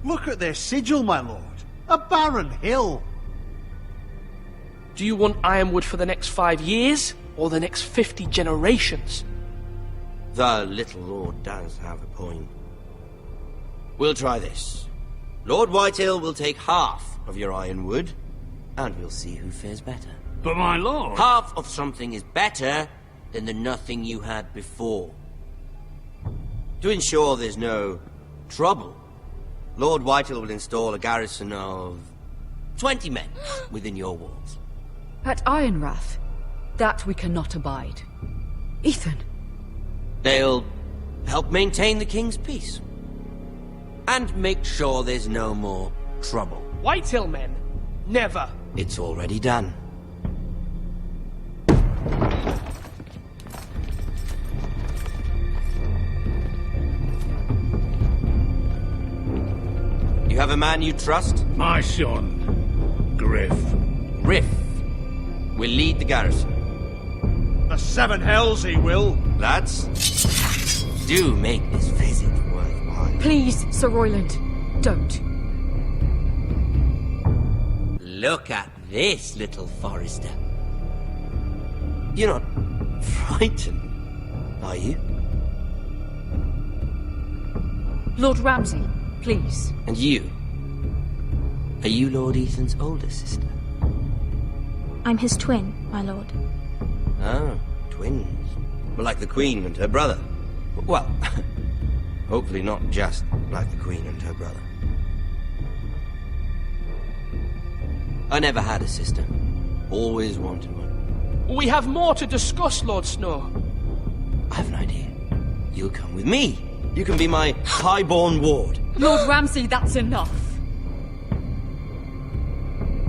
Look at their sigil, my lord. A barren hill. Do you want ironwood for the next 5 years, or the next 50 generations? The little lord does have a point. We'll try this. Lord Whitehill will take half of your ironwood, and we'll see who fares better. But my lord... Half of something is better than the nothing you had before. To ensure there's no trouble, Lord Whitehill will install a garrison of 20 men within your walls. At Ironrath, that we cannot abide. Ethan. They'll help maintain the king's peace. And make sure there's no more trouble. Whitehill men? Never. It's already done. You have a man you trust? My son, Griff. Griff will lead the garrison. The seven hells he will. Lads, do make this visit worthwhile. Please, Sir Royland, don't. Look at this, little Forrester. You're not frightened, are you? Lord Ramsay, please. And you? Are you Lord Ethan's older sister? I'm his twin, my lord. Oh, twins. Well, like the Queen and her brother. Well, hopefully not just like the Queen and her brother. I never had a sister. Always wanted one. We have more to discuss, Lord Snow. I have an idea. You'll come with me. You can be my highborn ward. Lord Ramsay, that's enough.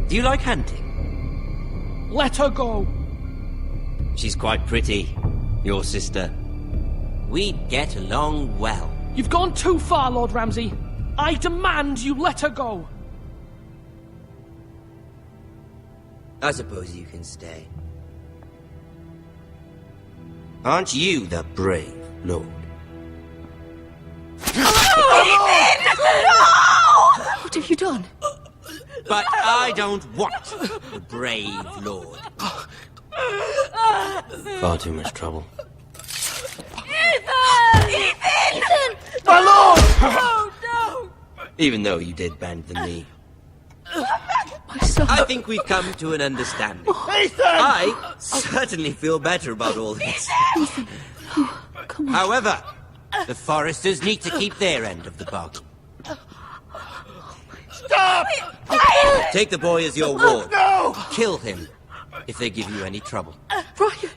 Do you like hunting? Let her go. She's quite pretty, your sister. We'd get along well. You've gone too far, Lord Ramsay. I demand you let her go. I suppose you can stay. Aren't you the brave lord? What have you done? But I don't want the brave lord. Far too much trouble. Ethan! Ethan! My lord! Oh, no! Even though you did bend the knee. My son. I think we've come to an understanding. Ethan! I certainly feel better about all this. Ethan. Oh, come on. However, the Foresters need to keep their end of the bargain. Stop! Take the boy as your ward. No! Kill him if they give you any trouble. Brian!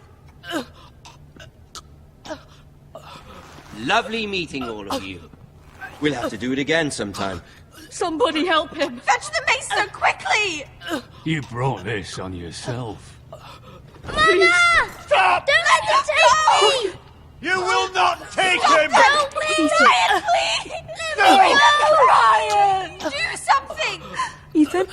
Lovely meeting all of you. We'll have to do it again sometime. Somebody help him! Fetch the mace so quickly! You brought this on yourself. Mama! Stop! Don't let him take me! You will not take him! No, please! Brian, please! Let me go! Brian! Do something! Ethan?